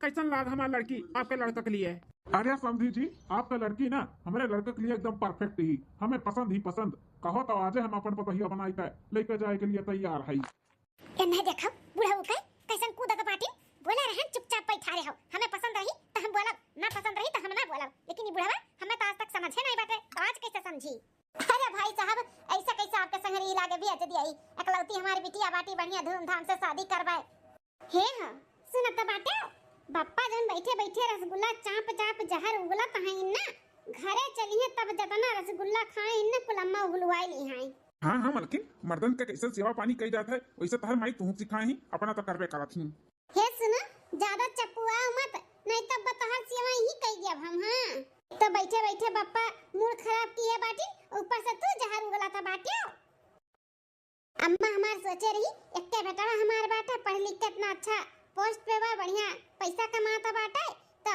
कैसन लाग हमारा लड़की आपके लड़का के लिए? अरे समझी जी, आपका लड़की ना हमारे लड़के के लिए एकदम परफेक्ट ही, हमें पसंद ही पसंद। कहो तो आज हम अपन पतहिया बनाई के लेके जाए के लिए तैयार है। नहीं देखो बूढ़ा उके कैसन कूदा के पाटी बोला रहन, चुपचाप बैठा रहे हो। हमें पसंद रही तो हम बोलब, ना पसंद रही तो हम ना बोलब। लेकिन ये बुढ़ावा हमें तो आज तक समझे नहीं बाटे, तो आज कैसे समझी? अरे भाई साहब, ऐसा कैसे आपके संगरी लागे भी अज दिया एकलौती हमारी बिटिया बाटी बढ़िया धूमधाम से शादी करवाए। हे हां सुनत बाटे, बप्पा जन बैठे बैठे रसगुल्ला चाप चाप जहर उगला तहां ना घरे चलिए तब जतना रसगुल्ला खाए इन कुलम्मा उगलवाई ली हैं। हाँ हाँ मलकिन, मर्दन के कैसे सेवा पानी कई जाता है वैसे तहर माई तू सिखाई ही, अपना तो करबे करत ही। हे सुन, ज्यादा चपुआ मत, नहीं तब बतहर सेवा ही कई दिया हम। हां तो बैठे बैठे बप्पा मूड खराब की है बाटी, ऊपर से तू जहर उगला था बाटी। अम्मा हमार सोचे रही एकटे बेटा हमार बाटा पढ़ लिख के इतना अच्छा पोस्ट पे बा, बढ़िया पैसा कमाता बाटा, तो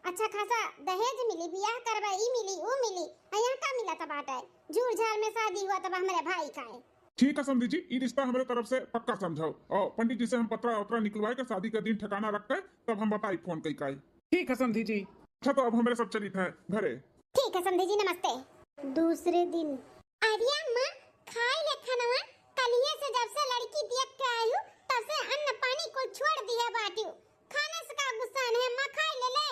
अच्छा खासा दहेज मिली, ब्याह करवा ई मिली वो मिली, यहाँ का मिला था बाटा झूठ झाड़ में शादी हुआ तब हमारे भाई का है। ठीक है समझी जी, ये रिश्ता हमारे तरफ से पक्का समझाओ और पंडित जी से हम पत्रा उत्रा निकलवाए के शादी का दिन ठिकाना रख के तब हम बताई फोन कई का। ठीक है समझी जी। अच्छा तो अब हमारे सब चलित है घरे। ठीक है समझी जी, नमस्ते। दूसरे दिन अरे अम्मा खाई ले खाना, कलिए से जब से लड़की देख के आई हूं तब से अन्न पानी को छोड़ दिया बाटी, खाने से का गुस्सा है अम्मा, खाई ले ले।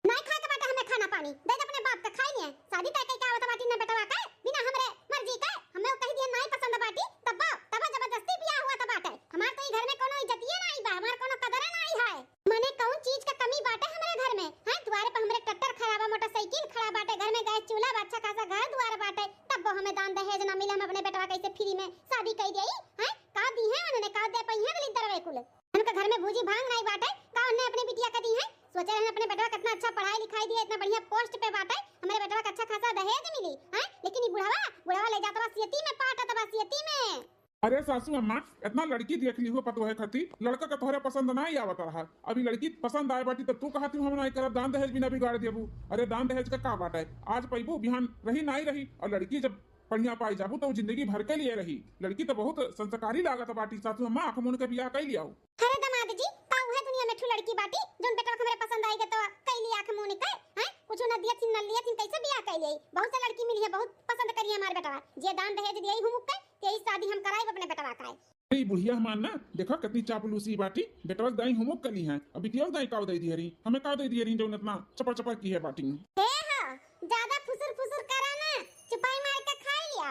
नहीं खा के बेटा हमें खाना पानी दे दे अपने बाप का, खाई नहीं शादी तय के क्या होता बाटी ने बेटा का बिना हमरे मर्जी का हमें कह दिया नहीं पसंद बाटी, तब जबरदस्ती ब्याह हुआ था बाटे। हमार तो घर में कोनो इज्जतिए नहीं बा, हमार कोनो कदर नहीं है। मने कौन चीज का कमी बाटे हमारे घर में? हां द्वारे पे हमरे ट्रैक्टर खड़ा बा, मोटरसाइकिल खड़ा बाटे, घर में गैस चूल्हा बा, अच्छा खासा घर द्वार बाटे, तब हमें दान दहेज ना मिले, हम अपने बेटवा कैसे फ्री में शादी कर दिए हैं? का दी है उन्होंने, का दे पई है दलिदरवे कुल, उनका घर में भूजी भांग नहीं बाटे, का उन्होंने अपनी बिटिया का दी है? सोचे रहे अपने बेटवा कितना अच्छा पढ़ाई लिखाई दिया, इतना बढ़िया पोस्ट पे बाटे, हमारे बेटवा का अच्छा खासा दहेज मिली है, लेकिन ये बुढ़ावा ले जाता बा सियती में, पाटा तबा सियती में। अरे सासू अम्मा, इतना लड़की देख ली हो पतो है खती, लड़का का तोहरे पसंद नहीं आवत रहा, अभी लड़की पसंद आए बाटी तो तू कहती हम नहीं करब, दान दहेज बिना बिगाड़ देबू। अरे दान दहेज का बात है, आज पैबू बिहान रही नहीं रही, और लड़की जब बढ़िया पाई जाबू तो जिंदगी भर के लिए रही। लड़की तो बहुत संस्कारी लागत बाटी सासू अम्मा, आंख मुन के बियाह कर लिया। अरे दामाद जी ताऊ है दुनिया में ठू लड़की बाटी जोन बेटा हमरे पसंद आई के तो कई लिया आंख मुन के हैं, कुछ न दिया थी न लिया थी, कैसे बियाह कर लिए? बहुत से लड़की मिली है, बहुत पसंद करी हमारे बेटा, जे दान दहेज दिए हूं मुक्के तेई शादी हम कराई अपने बेटा का। अरे बुढ़िया मान ना देखो कितनी चापलूसी बाटी, बेटवा दाई हुमुक कली है, अभी क्यों दाई काव दे दी हरी, हमें काव दे दी हरी जो इतना चपर चपर की है बाटी। हे हां ज्यादा फुसुर फुसुर करा ना, चुपाई मार के खा लिया।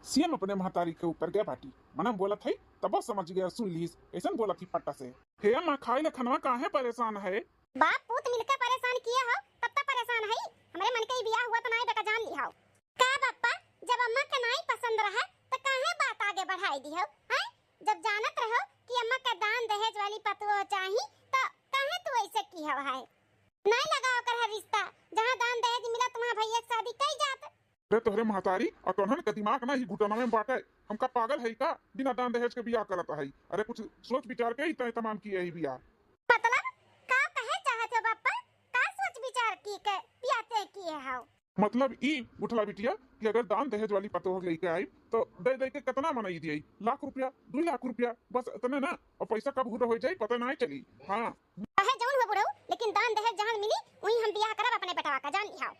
सीएम अपने महतारी के ऊपर गया बाटी, मना बोला थी तब समझ गया, सुन लीस ऐसा बोला थी पट्टा से। हे अम्मा खाई ले खनवा काहे परेशान है? बाप पूत मिलकर परेशान किए हो तब तो परेशान है, हमारे मन के बियाह हुआ तो नहीं बेटा जान लिया हो का पापा, जब अम्मा का नहीं पसंद रहा तो काहे बात आगे बढ़ाई दी हो हैं? जब जानत रहो कि अम्मा का दान दहेज वाली पतुआ चाहिए तो काहे तू ऐसे की हो है? नहीं लगाओ कर रिश्ता, जहां दान दहेज मिला तुम्हारा भैया की शादी कई जात। अरे तोहरे महतारी और तोहन का दिमाग ना ही घुटना में बाटे, हमका पागल है का बिना दान दहेज के बियाह करता है? अरे कुछ सोच विचार के ही तमाम किए ही बियाह। मतलब का कहे चाहते हो पापा, का सोच विचार की के पियाते किए हो? मतलब ई उठला बिटिया कि अगर दान दहेज वाली पतो लेके आई तो दे दे के कितना मनाई दिए, लाख रुपया 2 लाख रुपया बस इतने ना, और पैसा कब पूरा हो जाए पता नहीं चली। हाँ कहे जौन हो बुढ़ऊ, लेकिन दान दहेज जहां मिली वहीं हम बियाह करब अपने बेटा का, जान लिया।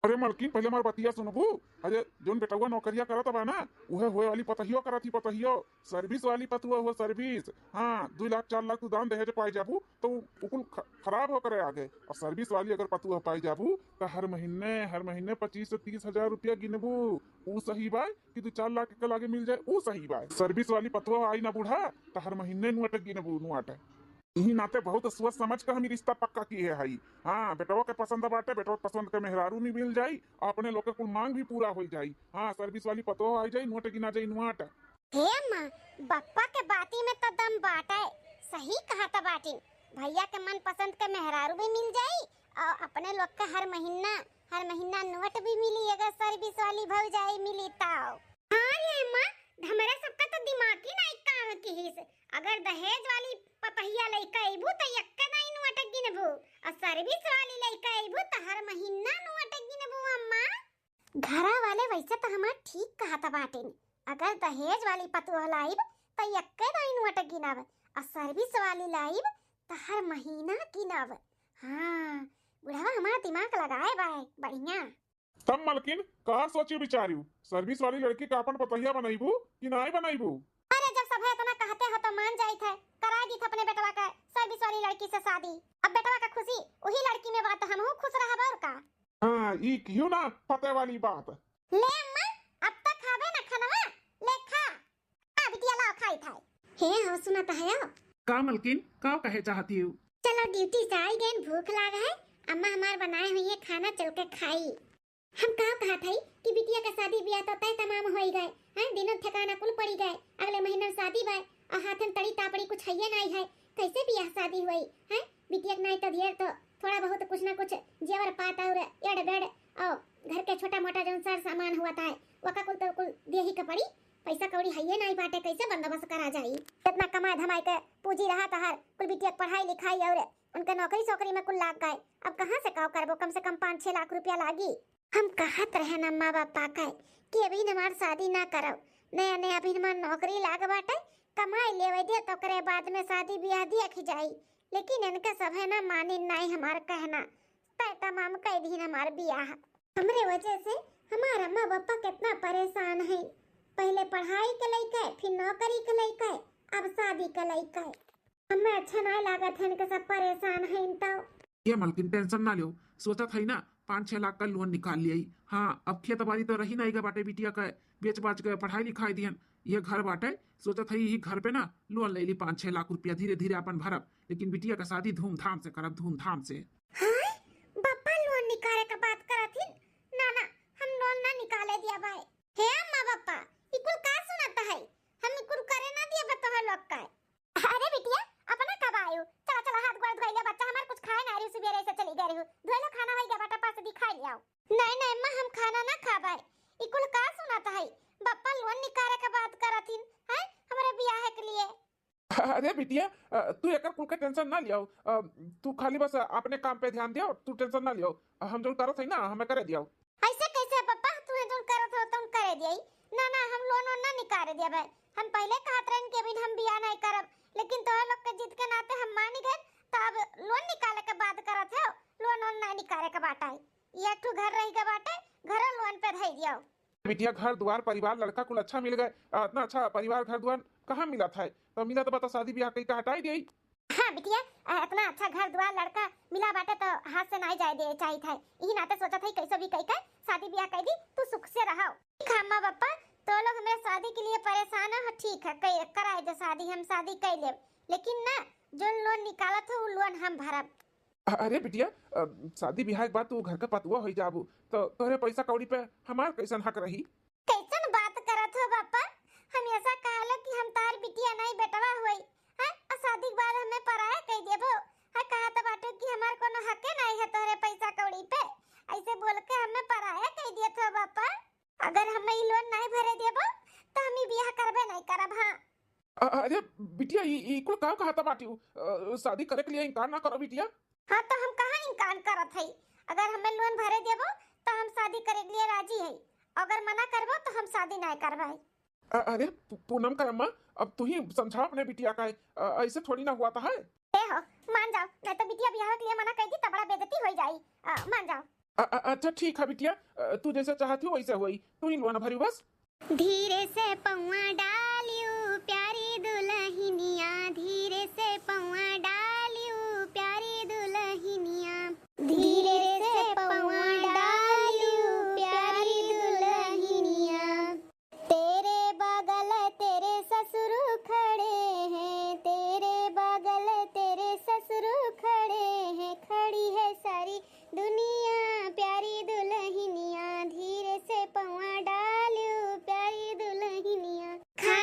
अरे मलकिन पहले हमार बतिया सुनबू, अरे जोन बेटवा नौकरिया करत बा ना उहे होए वाली पतहियो करत ही, पतहियो सर्विस वाली पतुआ हो सर्विस। हाँ 2 लाख 4 लाख तू दान दहेज पाई जाबू तो उकुल खराब हो करे आगे, और सर्विस वाली अगर पतुआ पाई जाबू तो हर महीने 25 से 30 हजार रुपया गिनबू, वो सही बा कि 2-4 लाख के लागे मिल जाए, वो सही बा। सर्विस वाली पतुआ आई ना बूढ़ा तो हर महीने नुआट गिनबू नुआट, यही नाते बहुत सोच समझ कर हम रिश्ता पक्का किए है। हाँ बेटवा के पसंद बाटे, बेटवा पसंद के मेहरारू नहीं मिल जाई, अपने लोग के कुल मांग भी पूरा हो जाई। हाँ सर्विस वाली पतो आई जाई, नोट गिना जाई नुआट। हे अम्मा बप्पा के बाती में तो दम बाटे, सही कहा था बाटी, भैया के मन पसंद के मेहरारू भी मिल जाई और अपने लोग के हर महीना नोट भी मिली, अगर सर्विस वाली भौजाई मिली तो। हाँ रे अम्मा हमारा सबका तो दिमाग ही नहीं काम की हिस, अगर दहेज वाली पतहिया लइका आइबू त यक्का नहीं नुआट गिनबू, और सर्विस वाली लइका आइबू त हर महीना नुआट गिनबू। अम्मा घरा वाले वैसे तो हमार ठीक कहा था बाटी, अगर दहेज वाली पतुआ लाइब त यक्का नहीं नुआट गिनब, और सर्विस वाली लाइब तो हर महीना की नव। हाँ, बुढ़वा हमारा दिमाग लगाए बाय बढ़िया। तब मलकिन का सोची बिचारियो सर्विस वाली लड़की का अपन पतहिया बनाईबू कि नहीं बनाईबू? अरे जब सब है इतना कहते हो तो मान जाई थे, करा दी थे अपने बेटवा का सर्विस वाली लड़की से शादी। अब बेटवा का खुशी वही लड़की में बात, हम खुश रहब और का। हाँ ई क्यों ना पते वाली बात। ले अम्मा अब तक खावे ना खानवा, ले खा। आ बिटिया लाओ खाई थाई। हे हो सुनत है यो। का मलकिन का कहे चाहती हूँ? चलो ड्यूटी से आई गए, भूख लाग है, अम्मा हमार बनाए हुई है खाना, चल के खाई। हम का कहा था कि बिटिया का शादी ब्याह तो तय तमाम हो ही गए हैं, दिनों ठिकाना कुल पड़ी गए, अगले महीने शादी बाय और हाथन तड़ी तापड़ी कुछ है नहीं है, कैसे ब्याह शादी हुई है? बिटिया नहीं तो ढेर तो थोड़ा बहुत कुछ ना कुछ जेवर पाता और एड़ बेड़ और घर के छोटा मोटा जो सर सामान हुआ था वका कुल तो कुल दे ही का पड़ी, पैसा कौड़ी है नहीं बाटे, कैसे बंदोबस्त करा जाई? इतना कमाए धमाए के पूंजी रहा था हर कुल बिटिया पढ़ाई लिखाई और उनके नौकरी सोकरी में कुल लाग गए, अब कहाँ से काव करबो? कम से कम 5-6 लाख रुपया लागी। हम कहत रहे न माँ बापा का कि अभी हमार शादी ना करो, नया नया अभी हमार नौकरी लाग बाटे, कमाई लेवे दे तो करे बाद में शादी ब्याह देख जाई, लेकिन इनका सब है ना मानी नहीं हमार कहना, तय तमाम कई दिन हमार ब्याह। हमरे वजह से हमारा माँ बापा कितना परेशान है, पहले पढ़ाई के लेके फिर नौकरी के लेके अब शादी के लेके, हमें अच्छा नहीं लागत है, इनके सब परेशान है। तो ये मलकिन टेंशन ना लो, सोचा था ही ना 5-6 लाख का लोन निकाल लिया। हाँ अब खेत बाड़ी तो रही नहीं गा बाटे, बिटिया का बेच बाच के पढ़ाई लिखाई दियन, ये घर बाटे, सोचा था ही घर पे ना लोन ले ली 5-6 लाख रुपया, धीरे धीरे अपन भरब, लेकिन बिटिया का शादी धूमधाम से करब, धूमधाम से। हाँ पापा लोन निकाले का बात करथिन, ना ना हम लोन ना निकाले दिया भाई। हे अम्मा पापा इकुल का सुनाता है, हम इकुल करे ना दिया बता है लोग का। अरे बिटिया अपना कब आयो, चला चला हाथ गोड़ धोइले, बच्चा हमार कुछ खाए ना रही, सुबह से चली गई हूं, धोइलो खाना वही बाटा पास दिखाई लियाओ। नहीं नहीं अम्मा हम खाना ना खाबाई, इकुल का सुनाता है, पापा लोन निकाले का बात करथिन है हमारे ब्याह के लिए। अरे बिटिया तू एक कुल के टेंशन ना लियो, तू खाली बस अपने काम पे ध्यान दियो, तू टेंशन ना लियो, हम जो करत है ना हमें करे दियो। ऐसे कैसे पापा तू जो करत हो तुम करे दियई? ना ना हम लोन ना निकाले दिया भाई, हम पहले कहत रहन कि अभी हम ब्याह नहीं करब, लेकिन तो लोग के जिद के नाते हम मान गए, तब लोन निकाले के बात करत है, लोन नहीं निकाले के बात है, ये तू घर रही के बाटे घर लोन पे धई दियो। बिटिया घर द्वार परिवार लड़का कुल अच्छा मिल गए, इतना अच्छा परिवार घर द्वार कहाँ मिला था? तो मिला तो बता शादी ब्याह कहीं का हटाई दी। हाँ बिटिया इतना अच्छा घर द्वार लड़का मिला बाटे तो हाथ से नहीं जाए दे चाहिए था, यही नाते सोचा था कैसे भी कह के शादी ब्याह कर दी, तू सुख से रहो। अम्मा पापा तो लोग हमें शादी के लिए परेशान है, ठीक है कराए दे शादी, हम शादी कर ले, लेकिन ना जो लोन निकाला था वो लोन हम भरब। अरे बिटिया शादी ब्याह के बाद तू घर का पतुआ हो जाबू तो तोरे पैसा कौड़ी पे हमार कैसन हक रही? कैसन बात करत हो पापा, हम ऐसा कहला कि हम तार बिटिया नहीं बेटवा होई है, और शादी के बाद हमें पराया कह देबो है, कहा तो बाटो कि हमार कोनो हक नहीं है तोरे पैसा कौड़ी पे, ऐसे बोल के हमें पराया कह दिए थे पापा। अगर हमें ई लोन नहीं भरे देबो तो हम ब्याह करबे नहीं करब। हां अरे बिटिया ई कुल का कहता बाटी, शादी करे के लिए इनकार ना करो बिटिया। हाँ तो हम कहाँ इनकार करत है, अगर हमें लोन भरे देबो तो हम शादी करे के लिए राजी है, अगर मना करबो तो हम शादी नहीं करवाई। अरे पूनम का अम्मा अब तू ही समझा अपने बिटिया का, ऐसे थोड़ी ना हुआ था है। ए हो मान जाओ, नहीं तो बिटिया ब्याह के लिए मना कर दी तो बड़ा बेइज्जती हो जाई, मान जाओ। अच्छा ठीक है बिटिया, तू जैसे चाहती हो वैसे हुई, तू ही लोन भरी बस। धीरे से पौआ डालियो प्यारी दुल्हनिया, धीरे से पौआ डालियो प्यारी दुल्हनिया, धीरे से पौआ डालियो प्यारी दुल्हनिया, तेरे बगल तेरे ससुर खड़े हैं, तेरे बगल तेरे ससुर खड़े हैं, खड़ी है सारी दुनिया प्यारी दुल्हनिया, धीरे से पौआ डालियो प्यारी दुल्हनिया, खा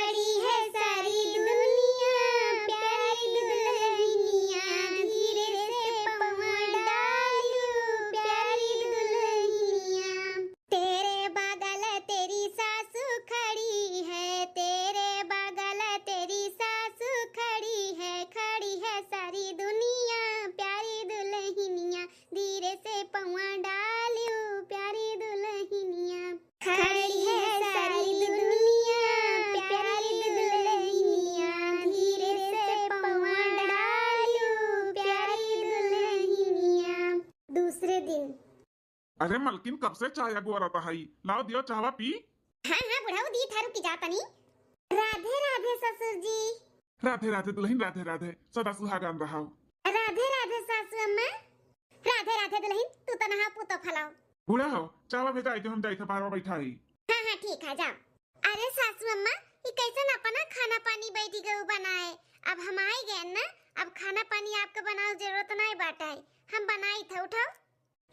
दूसरे दिन। अरे मलकिन कब से चाय अगुआ रहता है, लाओ दियो चावा पी। हाँ हाँ बुढ़ाऊ दी थारू की जाता नहीं। राधे राधे ससुर जी। राधे राधे दुल्हन, राधे राधे, सदा सुहागन रहो। राधे राधे सासू अम्मा। राधे राधे दुल्हन, तू तो नहा पुतो फलाओ। बूढ़ा हो चावा भेजाई थे, हम जाई थे बारवा बैठा ही। हाँ हाँ ठीक है जाओ। अरे सासू अम्मा ये कैसे अपना खाना पानी बैठी गए बनाए। अब हम आई गए ना, अब खाना पानी आपको बनाओ जरूरत नहीं बाटा है, हम बनाई थे उठाओ।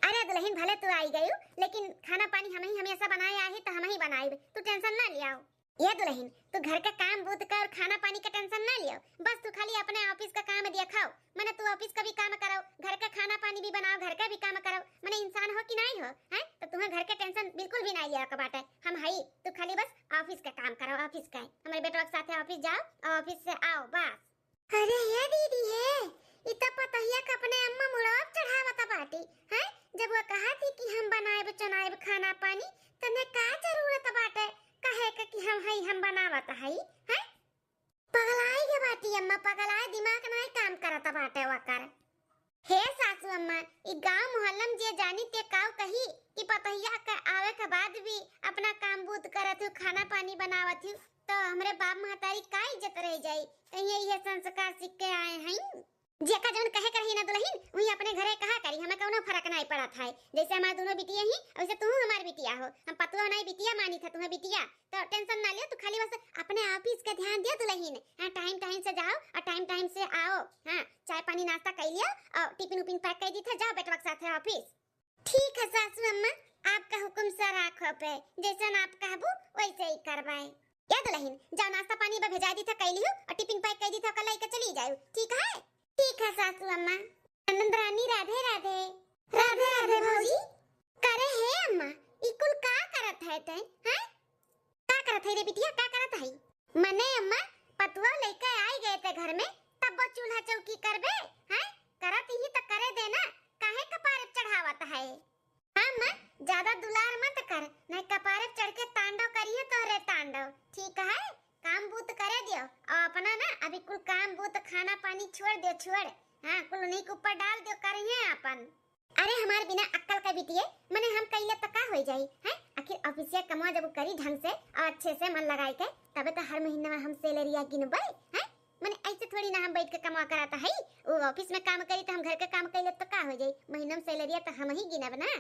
अरे दुल्हन भले तू आई गई लेकिन खाना पानी हम ही हमेशा बनाए आहे तो हम ही बनाए, तू टेंशन ना लियाओ। ये दुल्हन तू घर का काम बूत का और खाना पानी का टेंशन ना लियो, बस तू खाली अपने ऑफिस का काम दिखाओ। मैंने तू ऑफिस का भी काम कराओ, घर का खाना पानी भी बनाओ, घर का भी काम कराओ। मैंने इंसान हो कि नहीं हो हैं, तो तुम्हें घर का टेंशन बिल्कुल भी नहीं लिया का बात है। हम हई तू खाली बस ऑफिस का काम कराओ, ऑफिस का हमारे बेटवा के साथ ऑफिस जाओ और ऑफिस से आओ बस। अरे ये दीदी है इतना पतहिया का अपने अम्मा मुड़ाव चढ़ावता बाटी है। जब वो कहा थी कि हम बनाए चनाए खाना पानी तने का जरूरत बाटे कहे का कि हम बनावत हई है। पगलाई के बाटी अम्मा, पगलाई दिमाग नहीं काम करता बाटे वकर। हे सासू अम्मा ई गांव मोहल्ला में जे जानी ते काव कही कि पतहिया का आवे के बाद भी अपना काम बूत करत हो, खाना पानी बनावत हो, तो हमरे बाप महतारी का इज्जत रह जाई। कहीं ये संस्कार सीख के आए हैं। जेका जवन कहे करही ना दुल्हन वही अपने घरे कहा करी, हमें कोनो फर्क नहीं पड़ा था। जैसे हमारे दोनों बिटिया ही वैसे तू हमार बिटिया हो, हम पतुआ नहीं बिटिया मानी था तुम्हें बिटिया, तो टेंशन ना ले। तू खाली बस अपने ऑफिस का ध्यान दे दुल्हन। हां टाइम टाइम से जाओ और टाइम टाइम से आओ। हां चाय पानी नाश्ता कर लियो और टिफिन उपिन पैक कर दी था, जाओ बेटवा के साथ ऑफिस। ठीक है सासू अम्मा आपका हुक्म सर आंखों पे, जैसा आप कहबो वैसे ही करवाए। या दुल्हन जाओ नाश्ता पानी बा भेजा दी था कर लियो और टिफिन पैक कर दी था, कल लेकर चली जाओ। ठीक है ठीक है सासू अम्मा। आनंद रानी राधे राधे। राधे राधे भौजी। करे है अम्मा ई कुल का करत है ते हैं, का करत है रे बिटिया, का करत है? मने अम्मा पतुआ लेके आई गए थे घर में, तब वो चूल्हा चौकी करबे हैं, करत ही तो करे देना, काहे कपारे चढ़ावत है? हां अम्मा ज्यादा दुलार मत कर, नहीं कपारे चढ़ के तांडव करिए तो रे तांडव। ठीक है काम बूत करे दियो और अपना ना अभी कुल काम बूत खाना पानी छोड़ दो, छोड़ हां कुल उन्हीं के ऊपर डाल दो करिए अपन। अरे हमारे बिना अक्कल का बिटिए मने हम कइले तो का हो जाई हैं, आखिर ऑफिसिया कमा जब करी ढंग से और अच्छे से मन लगाई के तबे तो हर महीने में हम सैलरिया गिनबे हैं। मने ऐसे थोड़ी ना हम बैठ के कमा कराता है, वो ऑफिस में काम करी तो हम घर के काम कइले तो का हो जाई, महीना में सैलरिया तो हम ही गिनब ना।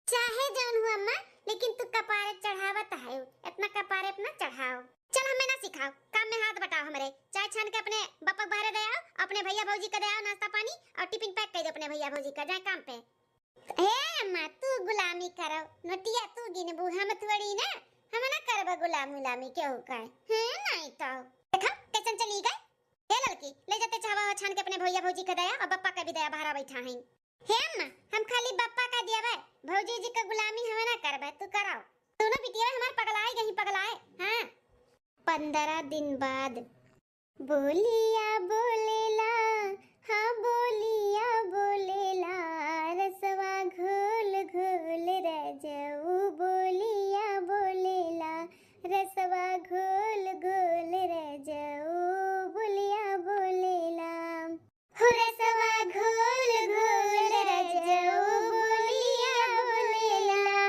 चाहे जौन हो अम्मा लेकिन तू कपारे चढ़ावत है, इतना कपारे अपना चढ़ाओ। चल हमें ना सिखाओ, काम में हाथ बटाओ हमारे। चाय छान के अपने बापा बाहर दे आओ, अपने भैया भौजी का दे आओ नाश्ता पानी और टिफिन पैक कर दो अपने भैया भौजी का, जाए काम पे। हे अम्मा तू गुलामी करो, नोटिया तू गिनबू हम थोड़ी ना, हम ना करबा गुलामी क्यों का है नहीं तो। देखो कैसन चली गई हे लड़की, ले जाते चावा छान के अपने भैया भौजी का दे आओ और बापा का भी दे बाहर बैठा है। हे अम्मा हम खाली बापा का दियाबे, भौजी जी का गुलामी हम ना करबे, तू कराओ। दोनों बिटिया हमार पगलाए गई पगलाए। हां 15 दिन बाद बोलिया बोलेला, हाँ बोलिया बोलेला, रसवा घोल घोल रजऊ बोलिया बोलेला, रसवा घोल घोल रजऊ बोलिया बोलेला, हो रसवा घोल घोल रजऊ बोलिया बोलेला।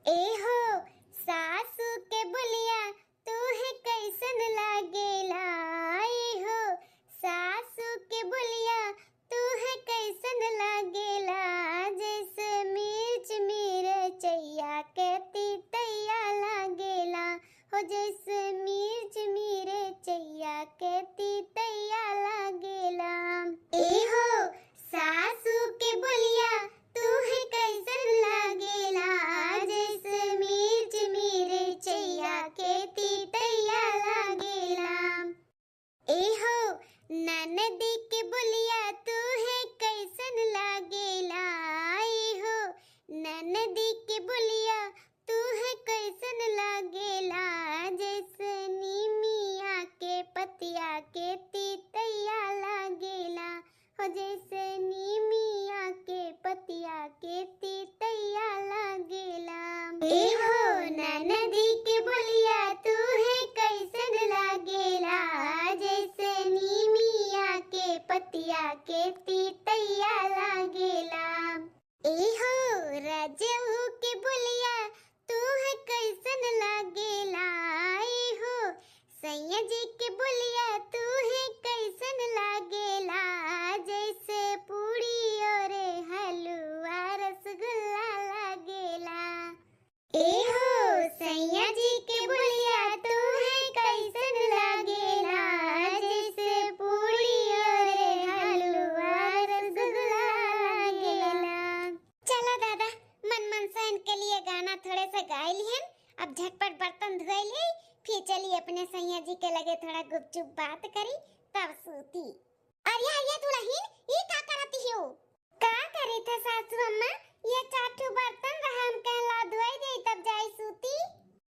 ए हो सासू के बोलिया तू है कैसन लागेला, आई हो सासू के बोलिया तू है कैसन लागेला, जैसे मिर्च मिरचैया के तीतैया लागेला, हो जैसे मिर्च मिरचैया के तीतैया लागेला। ए हो सासू के बोलिया तू है कैसन लागेला, जैसे मिर्च मिरचैया के तीतैया लागेला। ए हो ननदी के बोलिया तू है कैसन लागेला, ए हो ननदी के बोलिया तू है कैसन लागेला, जैसे अब झटपट बर्तन धोए ली, फिर चली अपने सैया जी के लगे थोड़ा गुपचुप बात करी, तब सूती। अरे ये दुल्हन ये का करती हो? का करे थे सासू अम्मा? ये चाटू बर्तन रहा हम कहला धोई दे तब जाई सूती।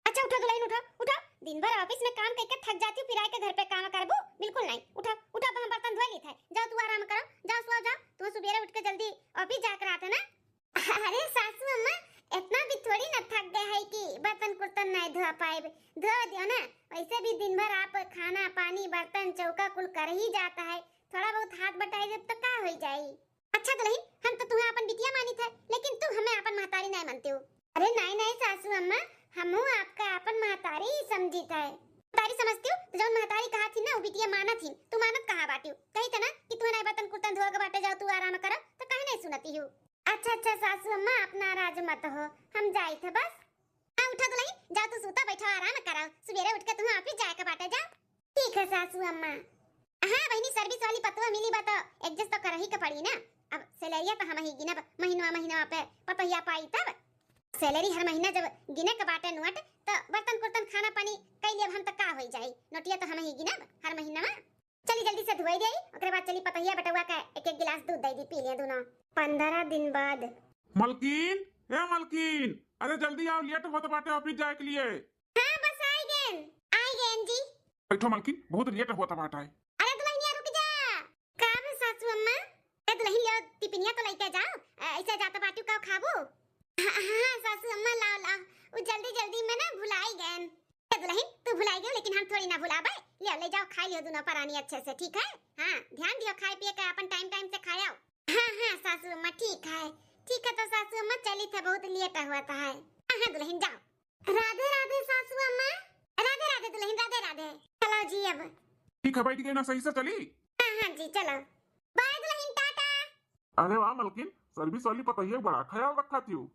अच्छा उठो दुल्हन, उठो उठो, दिन भर ऑफिस में काम करके थक जाती हूँ, फिर आके घर पे काम करबो? बिल्कुल नहीं, उठो उठो, हम बर्तन धो ली थे, जाओ तू आराम करो, जाओ सो जाओ, तू सुबह उठ के जल्दी ऑफिस जाकर आते ना। अरे सासू अम्मा इतना भी थोड़ी ना थक गए है कि बर्तन कुर्तन नहीं धो पाए, धो दियो ना। वैसे भी दिन भर आप खाना पानी बर्तन चौका कुल कर ही जाता है, थोड़ा बहुत हाथ बटाई दे तो का हो जाए। अच्छा दुल्हन, हम तो तुम्हें अपन बिटिया मानी थे, लेकिन तुम हमें अपन महतारी नहीं मानती हो। अरे नहीं नहीं सासू अम्मा, हमहू आपका अपन महतारी ही समझी थे। महतारी समझती हो तो जब महतारी कहा थी ना वो बिटिया माना थी, तू मानत कहां बाटी हो? कही था ना कि तू नहीं बर्तन कुर्तन धो के बाटे जाओ, तू आराम करो, तो कहीं नहीं सुनती हो। अच्छा अच्छा सासू अम्मा अपना राज मत हो, हम जाए थे बस। उठो दुल्हन, जाओ तू सूता बैठो आराम करो, सवेरे उठ के तुम ऑफिस जाए के बाटे जाओ। ठीक है सासू अम्मा। हाँ बहनी, सर्विस वाली पतवा मिली बा तो एडजस्ट तो कर ही के पड़ी ना। अब सैलरी तो हम ही गिनब महीना पे पतहिया पाई, तब सैलरी हर महीना जब गिने के बाटे नोट तो बर्तन कुर्तन खाना पानी कई लेब हम तो का हो जाई, नोटिया तो हम ही गिनब हर महीना में। चली जल्दी से धोई दे, ओकरे बाद चली पतहिया बटवा का एक एक गिलास दूध दे दी, पी लिया दोनों। 15 दिन बाद। मलकिन, ए मलकिन, अरे जल्दी आओ, लेट होत बाटे ऑफिस जाए के लिए। हाँ बस आई गए जी। बैठो मलकिन, बहुत लेट होत बाटे। अरे दुल्हनिया रुक जा। का बे सासू अम्मा? ए दुल्हन लियो टिफिनिया तो लेके जाओ, ऐसे जाता बाटू का खाबो। हाँ सासू अम्मा लाओ लाओ, वो जल्दी जल्दी में ना भुलाई गए। ए दुल्हन तू भुलाई गई, लेकिन हम थोड़ी ना भुलाबे, ले जाओ खा लियो दोनों परानी अच्छे से, ठीक है? हाँ ध्यान दियो खाए पिए का, अपन टाइम टाइम से खाओ। हाँ सासू अम्मा ठीक है तो सासू अम्मा चली थे, बहुत लेट हुआ था। हाँ दुल्हन जाओ। राधे राधे सासू अम्मा। राधे राधे दुल्हन, राधे राधे। चलो जी अब। ठीक है, बैठ गई ना सही से चली? हाँ जी चलो, बाय दुल्हन, टाटा। अरे वाह मलकिन, सर्विस वाली पतहिया बड़ा ख्याल रखा थी।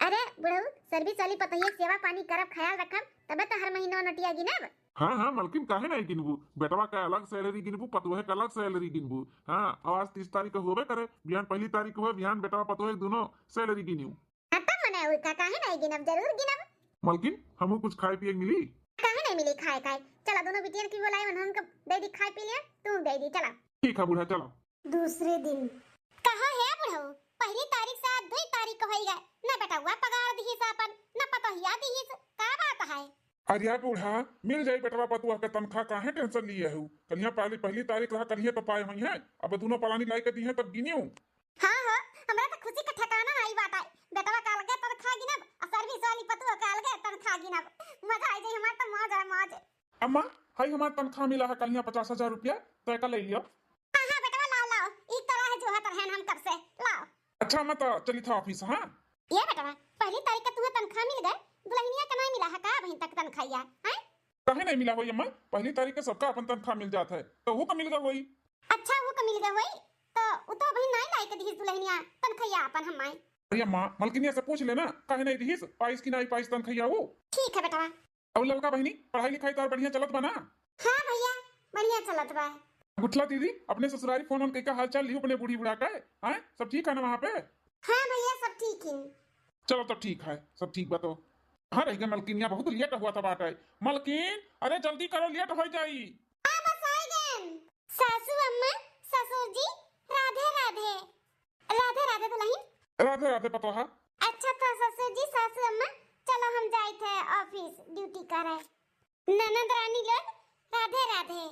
अरे बुढ़ऊ, सर्विस वाली पतहिया सेवा पानी करब ख्याल रखब, तबे तो हर महीना नटिया गिनब। हाँ मलकिन, काहे नहीं गिनबू? बेटवा का अलग सैलरी गिनबू, पतोहे का अलग सैलरी गिनबू। हाँ आज 30 तारीख को होबे करे, बिहान 1 तारीख को बिहान बेटवा पतोहे दोनों सैलरी गिनियो। आता मने हुई का काहे नहीं गिनब, जरूर गिनब। मलकिन हमू कुछ खाए पिए मिली? काहे नहीं मिली खाए खाए, चला दोनों बिटियन की बुलाई मन हमको दे दी खाए पी लिया, तू दे दी, चला। ठीक है बूढ़ा, चलो। दूसरे दिन। कहां है बुढ़ऊ? पहली तारीख से 2 तारीख हो गए, ना बेटा हुआ पगार दी से अपन, ना पतहिया दी से, का बात है? अरे बूढ़ा, मिल जाई बेटवा पतुआ के तनखा, काहे टेंशन लिए हो? कन्या पहली तारीख रहा, कन्या तो पाए हुई है, अब दोनों पलानी लाई के दी है तब गिनियो। हाँ हमरा तो खुशी का ठिकाना आई बात है, बेटवा का अलगे तनखा गिनब और सर्विस वाली पतुआ का अलगे तनखा गिनब, मजा आ जाई, हमार तो मौज है मौज। अम्मा हाई हमार तनखा मिला है कन्या 50,000 रुपया, तो का ले लियो। हाँ बेटवा लाओ एक तरह है जो है तरहन हम कब से लाओ। अच्छा अम्मा तो चली था ऑफिस। हाँ ये बेटवा पहली तारीख का तुम्हें तनखा मिल गए, दुल्हनिया का नहीं मिला है का अभी तक तनखाइया है? काहे नहीं मिला होई अम्मा? पहली तारीख के सबका अपन तनखा मिल जाता है, तो वो का मिल गया होई। अच्छा वो का मिल गया होई, तो उ तो अभी नहीं लाई के दी दुल्हनिया तनखाइया अपन हम आए। अरे अम्मा मलकिनिया से पूछ लेना, काहे नहीं दी पाइस की नहीं पाइस तनखैया वो। ठीक है बेटवा। अब लड़का बहनी पढ़ाई लिखाई तो बढ़िया चलत बना? हाँ भैया बढ़िया चलत बा। गुठला दीदी अपने ससुरारी फोन ऑन का हाल चाल लियो अपने बूढ़ी बुढ़ा का, हैं सब ठीक है ना वहाँ पे? हाँ भैया सब ठीक है। चलो तो ठीक है, सब ठीक बात। हाँ रह गया मलकिनिया, बहुत लेट हुआ था बात है। मलकिन अरे जल्दी करो, लेट हो जाई। हां बस आ गए। सासू अम्मा ससुर जी राधे राधे। राधे राधे दुल्हन। राधे राधे पतोहा। अच्छा तो ससुर जी सासू अम्मा चलो हम जाए थे ऑफिस ड्यूटी करे। ननद रानी लोग राधे राधे।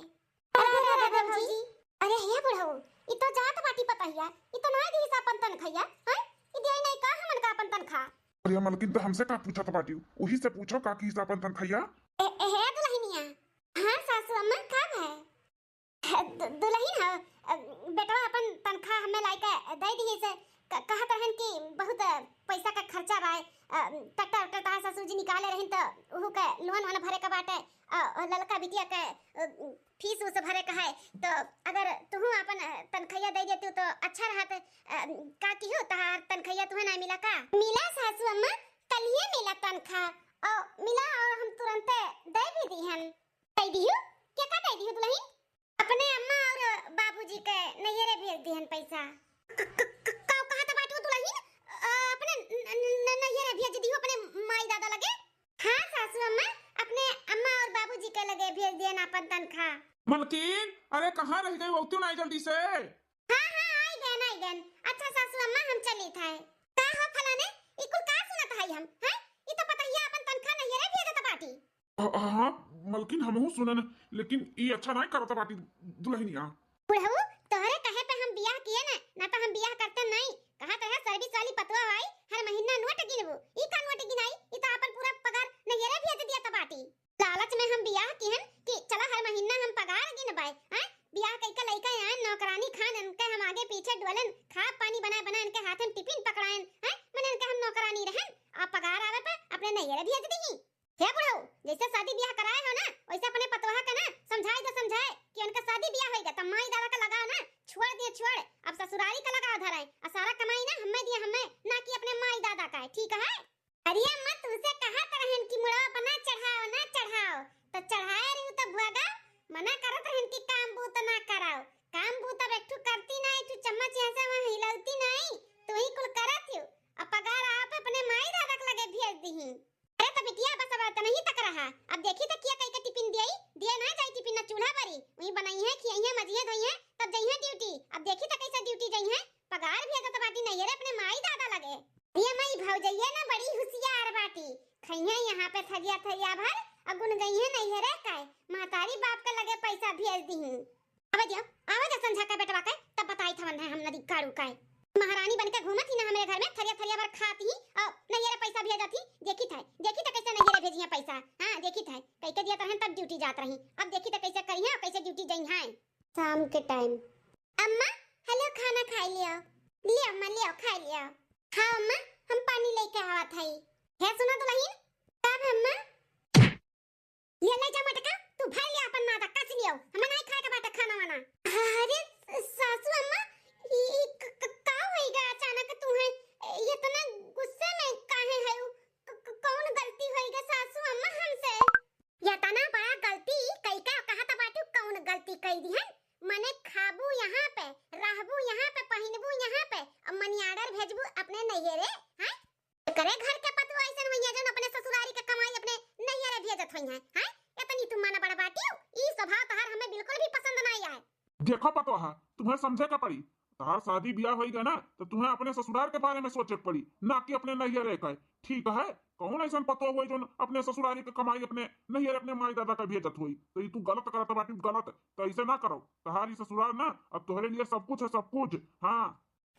राधे राधे भौजी। अरे हे बुढ़ऊ ई तो जात बाटी पतहिया, ई तो नहीं दी सा अपन तनखैया, हैं ई दे नहीं का हमन का अपन तनखा। अरे मलकिन तो हमसे का पूछा था बाटी, वही से पूछो का की हिसाब अपन तनखैया। हे दुल्हनिया। हां सासू अम्मा कब है? दुल्हन है बेटवा अपन तनखा हमें लाइक दे दी से कहत रहन कि बहुत पैसा का खर्चा बा, ट्रैक्टर ता ससुर जी निकाले रहन तो ओहू के लोन वन भरे का बाटे, ललका बिटिया के फीस उस भरे का है, तो अगर तू अपन तनखैया दे देती तो अच्छा रहत। का की हो तहार तनखैया तुहे ना मिला का? मिला सासू अम्मा, कल ही मिला तनखा और मिला और हम तुरंत दे भी दीहन। दे दियो क्या का दे दियो दुल्हन? अपने अम्मा और बाबूजी के नैहरे भेज दीहन पैसा। कहा तो बात हो दुल्हन, अपने नैहरे भेज दियो अपने माई दादा लगे। हां सासू अम्मा मलकिन, अरे कहाँ रह गई? वो नहीं जल्दी से। हाँ हाँ, आई गन। अच्छा सासू अम्मा हम चली था। का हो फलाने? इकुल का सुनत हई हम, हैं? ई तो पता ही अपन तनखा नहीं रे भेजत बाटी। हाँ मलकिन हमहू सुनन, लेकिन ये अच्छा नहीं करता बाटी दुल्हनिया। बुढ़ऊ, तोहरे कहे पे हम बियाह किए ना तो हम बियाह करते नहीं। कहा तो है सर्विस वाली पतवा आई, हर महीना नोट गिनबू। ई का नोट गिनाई? ई तो अपन पूरा पगार नहीं रे भेज दिया बाटी। लालच में हम बियाह किहन कि चला हर महीना हम पगार गिनबाई, हैं? बियाह कइका लइका आए नौकरानी खान इनके हम आगे पीछे डोलन, खा पानी बनाए बनाए इनके हाथ में टिफिन पकड़ाएन, हैं? मने इनके हम नौकरानी रहन। आप पगार आवे पे अपने नहीं रे भेज दी। हे बुढ़ऊ, जैसे शादी ब्याह कराए हो ना वैसे अपने पतोहा का ना समझाए कि उनका शादी ब्याह होएगा तो माई दादा का लगाओ ना, छोड़ दिए छोड़। अब ससुरारी का लगाओ धराए और सारा कमाई ना हमें दिया हमें, ना कि अपने माई दादा का है, ठीक है? अरे अम्मा तुमसे कहा तरहन की मुड़ा अपना चढ़ाओ ना चढ़ाओ, तो चढ़ाए रही तो भुआगा मना करत रहन की काम बूत ना कराओ। काम बूत अब एकठू करती नहीं, तू चम्मच ऐसे वहां हिलाती नहीं, तू ही कुल करत हो। अब पगार आप अपने माई दादा के लगे भेज दीही। अरे तो बिटिया बस अब तो नहीं तक रहा। अब देखी तो किया कई का टिफिन दिए ना जाई टिफिन ना चूल्हा परी वही बनाई है खियाई है मजिए धोई है तब जाई है ड्यूटी। अब देखी तो कैसा ड्यूटी जाई है, पगार भेजत बाटी नहीं रे अपने माई दादा लगे। ये माई भौजैया ना बड़ी होशियार बाटी, खइया यहां पे थरिया भर अगुन गई है नहीं रे काय महतारी बाप के लगे पैसा भेज दी। आवे जा संझा का बेटवा के तब बताई थवन है हम नदी कारू काय महारानी बनके घूमत ही ना हमारे घर में थरिया भर खाती ही और नहीं रे पैसा भेजत ही। देखी तो कैसे नहीं रे भेजिया पैसा। हां देखी था कई के दिया रहन तब ड्यूटी जात रही, अब देखी तो कैसे करी है और कैसे ड्यूटी जाई है शाम के टाइम। अम्मा हेलो खाना खा लियो? लियो अम्मा लियो खा लियो। हां अम्मा हम पानी लेके आवत हई। है सुनो दुल्हन कब अम्मा ये ले जा मटका तू भर लिया अपन माता कस लियो, हमें नहीं खाए के बात खाना वाना। अरे सासू अम्मा ई का होइगा अचानक तुम्हें इतना गुस्से में काहे है? कौन गलती होइगा सासू अम्मा हमसे? या तना बड़ा गलती कई का कहा त बाटू कौन गलती कई दी है? मने खाबू यहाँ पे, रहबू यहाँ पे, पहिनबू यहाँ पे, अब मनी ऑर्डर भेजबू अपने नैहरे, हैं? करे घर के पतवा ऐसन होइया जन अपने ससुरारी के कमाई अपने नैहरे भेजत होइया, हैं? इतनी तुम माना बड़ा बाटियो, ई स्वभाव तहार हमें बिल्कुल भी पसंद नहीं आया। देखो पतोहा तुम्हें समझे का पड़ी, तार शादी ब्याह होएगा ना तो तुम्हें अपने ससुराल के बारे में सोचे के पड़ी, ना कि अपने नैहरे का। ठीक है? कौन ऐसा पतो हुई जो अपने ससुरारी के कमाई अपने नैहरे अपने माई दादा का भेजत हुई, तो ये तू गलत करत बाटी गलत, तो ऐसे ना करो। तुम्हारी ससुराल ना अब तुम्हारे लिए सब कुछ है, सब कुछ। हाँ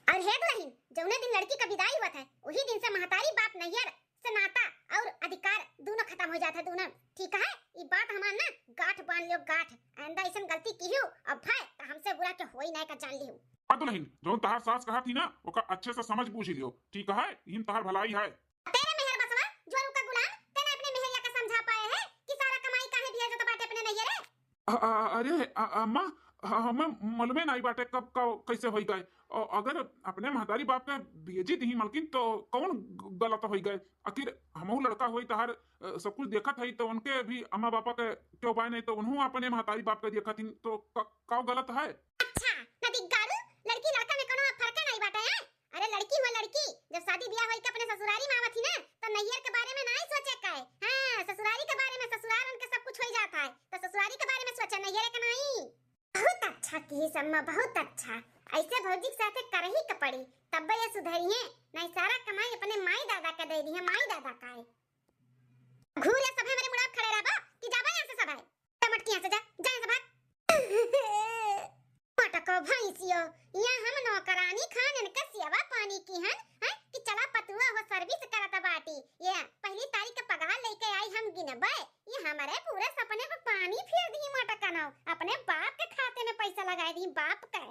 और है दुल्हन जौने दिन लड़की का विदाई हुआ था वही दिन से महतारी बाप नैहर से नाता और अधिकार दोनों खत्म हो जाता है दोनों, ठीक है? ये बात हमार ना गांठ बांध लियो गांठ, आइंदा ऐसा गलती की हो अब भाई तो हमसे बुरा के होई नहीं का जान लियो। दुल्हन जो तहार सास कहा थी ना वो अच्छे से समझ पूछ लियो, ठीक है? इन तहार भलाई है। तेरे मेहर बसवा ज्वारू का गुलाम तेने अपने मेहरिया का समझा पाए है कि सारा कमाई काहे दिया जो तो बाटे अपने नैहरे। अरे अम्मा हमें मालूम नहीं बाटे कब कैसे हो गए। अगर अपने महतारी बाप के भेजी दी मलकिन तो कौन गलत हो गए? आखिर हमहू लड़का हुई तहार सब कुछ देखत है तो उनके भी अम्मा बापा के क्यों बाय नहीं तो उन्होंने अपने महतारी बाप के देखत तो का गलत है? अच्छा नदी गारू लड़की लड़का में कोनो फर्क नहीं बाटे है? अरे लड़की हो लड़की जब शादी ब्याह होई के अपने ससुरारी में आवत थी ना तो नैहर के बारे में नहीं सोचे का है। हां ससुरारी के बारे में ससुराल उनके सब कुछ हो जाता है तो ससुरारी के बारे में सोचे नैहर के नहीं। बहुत अच्छा की सम्मा बहुत अच्छा, ऐसे भौजी के साथे करही के पड़ी तब ये सुधरी है, नहीं सारा कमाई अपने माई दादा का दे दी है, माई दादा का है। घूर या सब है मेरे मुड़ा खड़े रहा कि जाबा यहां से सब है टमटकी यहां से जा से भाग। पटको भैंसियो यहाँ हम नौकरानी खान इनका सेवा पानी की हैं कि चला पतुआ हो सर्विस करता बाटी, ये पहली तारीख का पगार लेके आई हम गिनबे, ये हमारे पूरे सपने पे पानी फेर दी मटका नाव, अपने बाप के खाते में पैसा लगाए दी बाप का।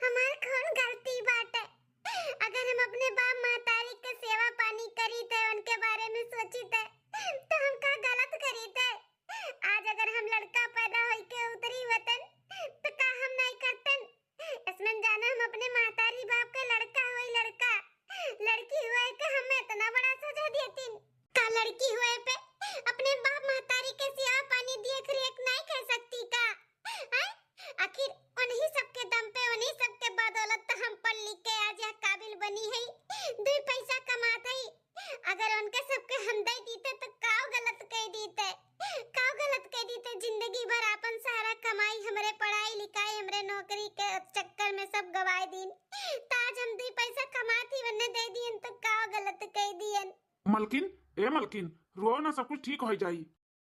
हमार कौन गलती बात है? अगर हम अपने बाप मातारी के सेवा पानी करी थे उनके बारे में सोची थे तो हम का गलत करी थे? आज अगर हम लड़का पैदा होई के उतरी वतन तो का हम नहीं करते नौकरी के चक्कर में सब गवाए दिन। ताज हम 2 पैसा कमाती वन्ने दे दियन तो का गलत कह दियन। मलकिन, ए मलकिन, रो ना, सब कुछ ठीक हो जाई।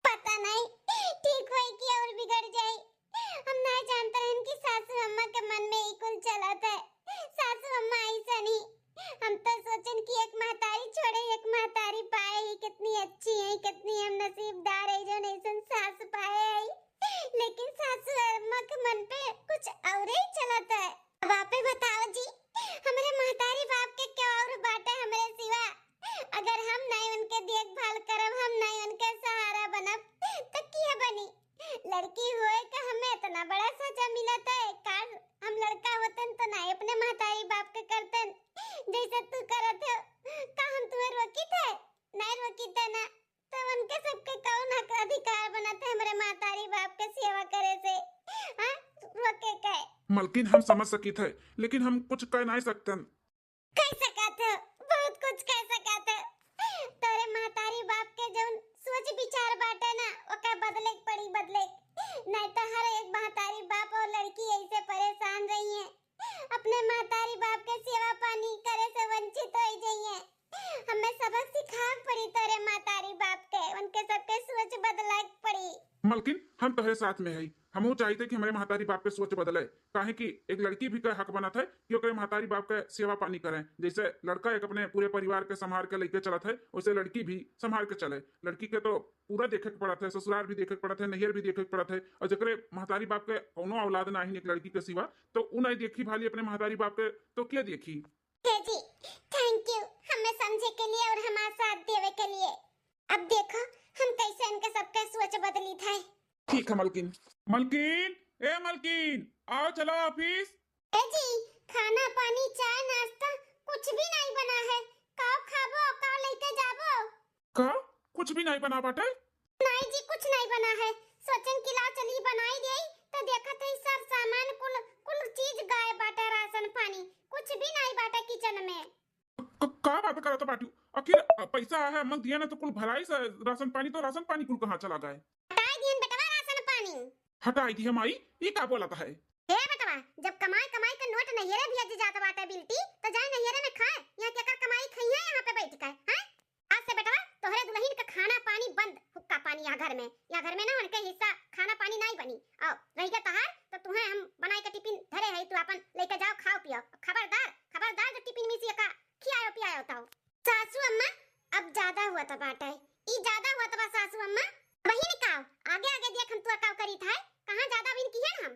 पता नहीं ठीक होई कि और बिगड़ जाए। हम नहीं जानते हैं कि सासू अम्मा के मन में ही कुल चलत है। सासू अम्मा ऐसा नहीं, हम तो सोचन कि एक महतारी छोड़े एक महतारी पाए ही कितनी अच्छी है, कितनी हम नसीबदार है जो ऐसन सास पाए है। लेकिन सासू अम्मा के मन पे कुछ और ही चलत है। अब आप ही बताओ जी, हमारे महतारी बाप के क्या और बाटे हमारे सिवा? अगर हम नहीं उनके देखभाल करब, हम नहीं उनके सहारा बनब तो क्या बनी? लड़की होए का हमें इतना बड़ा सजा मिलता है। काश हम लड़का होतन तो नहीं अपने महतारी बाप के करतन जैसे तू करत हो। का हम तुम्हें रोकी थे? नहीं रोकी थे ना, तो उनके सबके कौन हक अधिकार बनते हमारे महतारी बाप के सेवा करे से? हाँ, रोके के मलकिन, हम समझ सकी थे, लेकिन हम कुछ कह नहीं सकते। कह सका था, बहुत कुछ कह सका था। तेरे महतारी बाप के जौन सोच विचार बाटे ना, ओका बदले पड़ी बदले। नहीं तो हर एक महतारी बाप और लड़की ऐसे परेशान रही है, अपने महतारी बाप के सेवा पानी करे से वंचित हो जाइए। हमें सबक सिखा पड़ी तेरे महतारी बाप के, उनके सबके सोच बदला पड़ी। मलकिन, हम तोहरे साथ में है। हमहू चाहते कि हमारे महतारी बाप के सोच बदले, काहे कि एक लड़की भी का हक बनत है कि ओकरे महतारी बाप के सेवा पानी करें। जैसे लड़का एक अपने पूरे परिवार के संभाल के लेके चलत है, वैसे लड़की भी संभाल के चले। लड़की के तो पूरा देखे के पड़त है, ससुराल भी देखे के पड़त है, नैहर भी देखे के पड़त है। और जकरे महतारी बाप के कौनो औलाद नहीं एक लड़की के सिवा, तो उ नहीं देखी भाली अपने महतारी बाप के, तो क्या देखी? जी, थैंक यू हमें समझे के लिए और हमारा साथ देवे के लिए। अब देखो हम कैसे उनके सबके सोच बदली थे। ठीक है मलकिन। मलकिन, ए मलकिन, आओ चलो ऑफिस। ए जी, खाना पानी चाय नाश्ता कुछ भी नहीं बना है। काओ खाबो, काओ लेके जाबो? का कुछ भी नहीं बना बाटे? नहीं जी, कुछ नहीं बना है। सोचन कि ला चली बनाई गई तो देखा थे सब सामान कुल कुल चीज गाय बाटा, राशन पानी कुछ भी नहीं बाटा किचन में। का बात करत बाटू? आखिर पैसा है मग दिया ना, तो कुल भराई से राशन पानी, तो राशन पानी कुल कहाँ चला गए? हटाई दियन बेटवा राशन पानी। हटाई दी हमारी, ये का बोलता है? हे बेटवा, जब कमाई कमाई का नोट नहिरे भेज जाता बाटा बिल्टी, तो जाए नहिरे में खाए। यहाँ क्या कर कमाई खाई है यहाँ पे बैठ कर? हैं? आज से बेटवा तोहरे दुल्हन का खाना पानी बंद, हुक्का पानी यहाँ घर में। यहाँ घर में ना उनके हिस्सा खाना पानी नहीं बनी। आओ रही गया तहार तो तुम्हें हम बनाई के टिफिन धरे है, तू अपन लेके जाओ खाओ पियो। खबरदार खबरदार जो टिफिन में से का खियाओ पियाओ ताओ। सासू अम्मा अब ज्यादा हुआ था बाटा, ई ज्यादा हुआ था सासू अम्मा। वही निकाओ आगे आगे देख हम तू अकाव करी था, कहां ज्यादा बिन की है हम।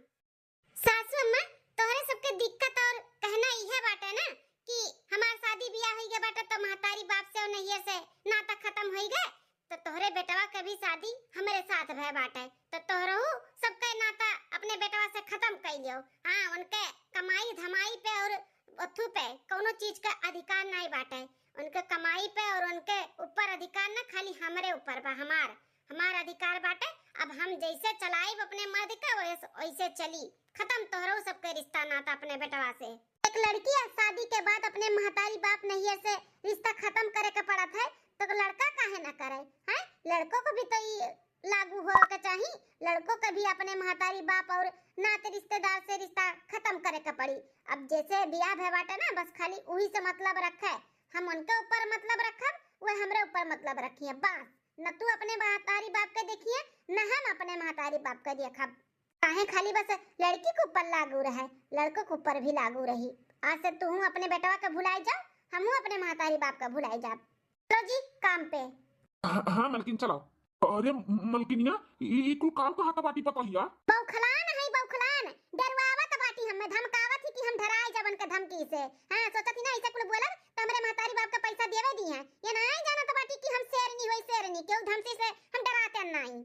सासू अम्मा तोहरे सबके दिक्कत और कहना इहे बाटे ना कि हमार शादी ब्याह होई गए बाटे तो महतारी बाप से और नैया से नाता खत्म होई गए, तो तोहरे बेटवा के भी शादी हमारे साथ भय बाटे, तो तोहरो सबका नाता अपने बेटवा से खत्म कर लियो। हां, उनके कमाई धमाई पे और अथु पे कोनो चीज का अधिकार नहीं बाटे। उनके कमाई पे और उनके ऊपर अधिकार ना खाली हमारे ऊपर बा, हमार अधिकार बाटे। अब हम जैसे चलाइब अपने मर्द का वैसे चली। खत्म तोहरो सबके रिश्ता नाता अपने बेटवा से। एक लड़की शादी के बाद अपने महतारी बाप नैया से रिश्ता खत्म करे के पड़त है, तो लड़का काहे ना करे? हैं, लड़कों को भी तो ये लागू हो के चाहिए। लड़कों को भी अपने महतारी बाप और नाते रिश्तेदार से रिश्ता खत्म करे के पड़ी। अब जैसे बियाह भे बाटे ना, बस खाली वही से मतलब रखे। हम उनके ऊपर मतलब रखब, वो हमरे ऊपर मतलब रखिए बस। न तू अपने महतारी बाप के देखिए, न हम अपने महतारी बाप के देखब। काहे खाली बस लड़की के ऊपर लागू रहे, लड़कों के ऊपर भी लागू रही। आज से तू अपने बेटवा के भुलाई जा, हम अपने महतारी बाप का भुलाई जा। तो जी काम पे। हाँ मलकिन चलो। अरे मलकिनिया, ये कुल काम कहाँ का बाटी पता लिया? बौखलान है बौखलान, डरवावत बाटी हमें, धमकावत ही कि हम धराए जवन के धमकी से। हां, सोचत ही ना ऐसे कुल बोलब त हमरे महतारी बाप का पैसा देवे दी है। ये नहीं जानत बाटी कि हम शेरनी होई शेरनी, केहू धमकी से हम डराते नहीं।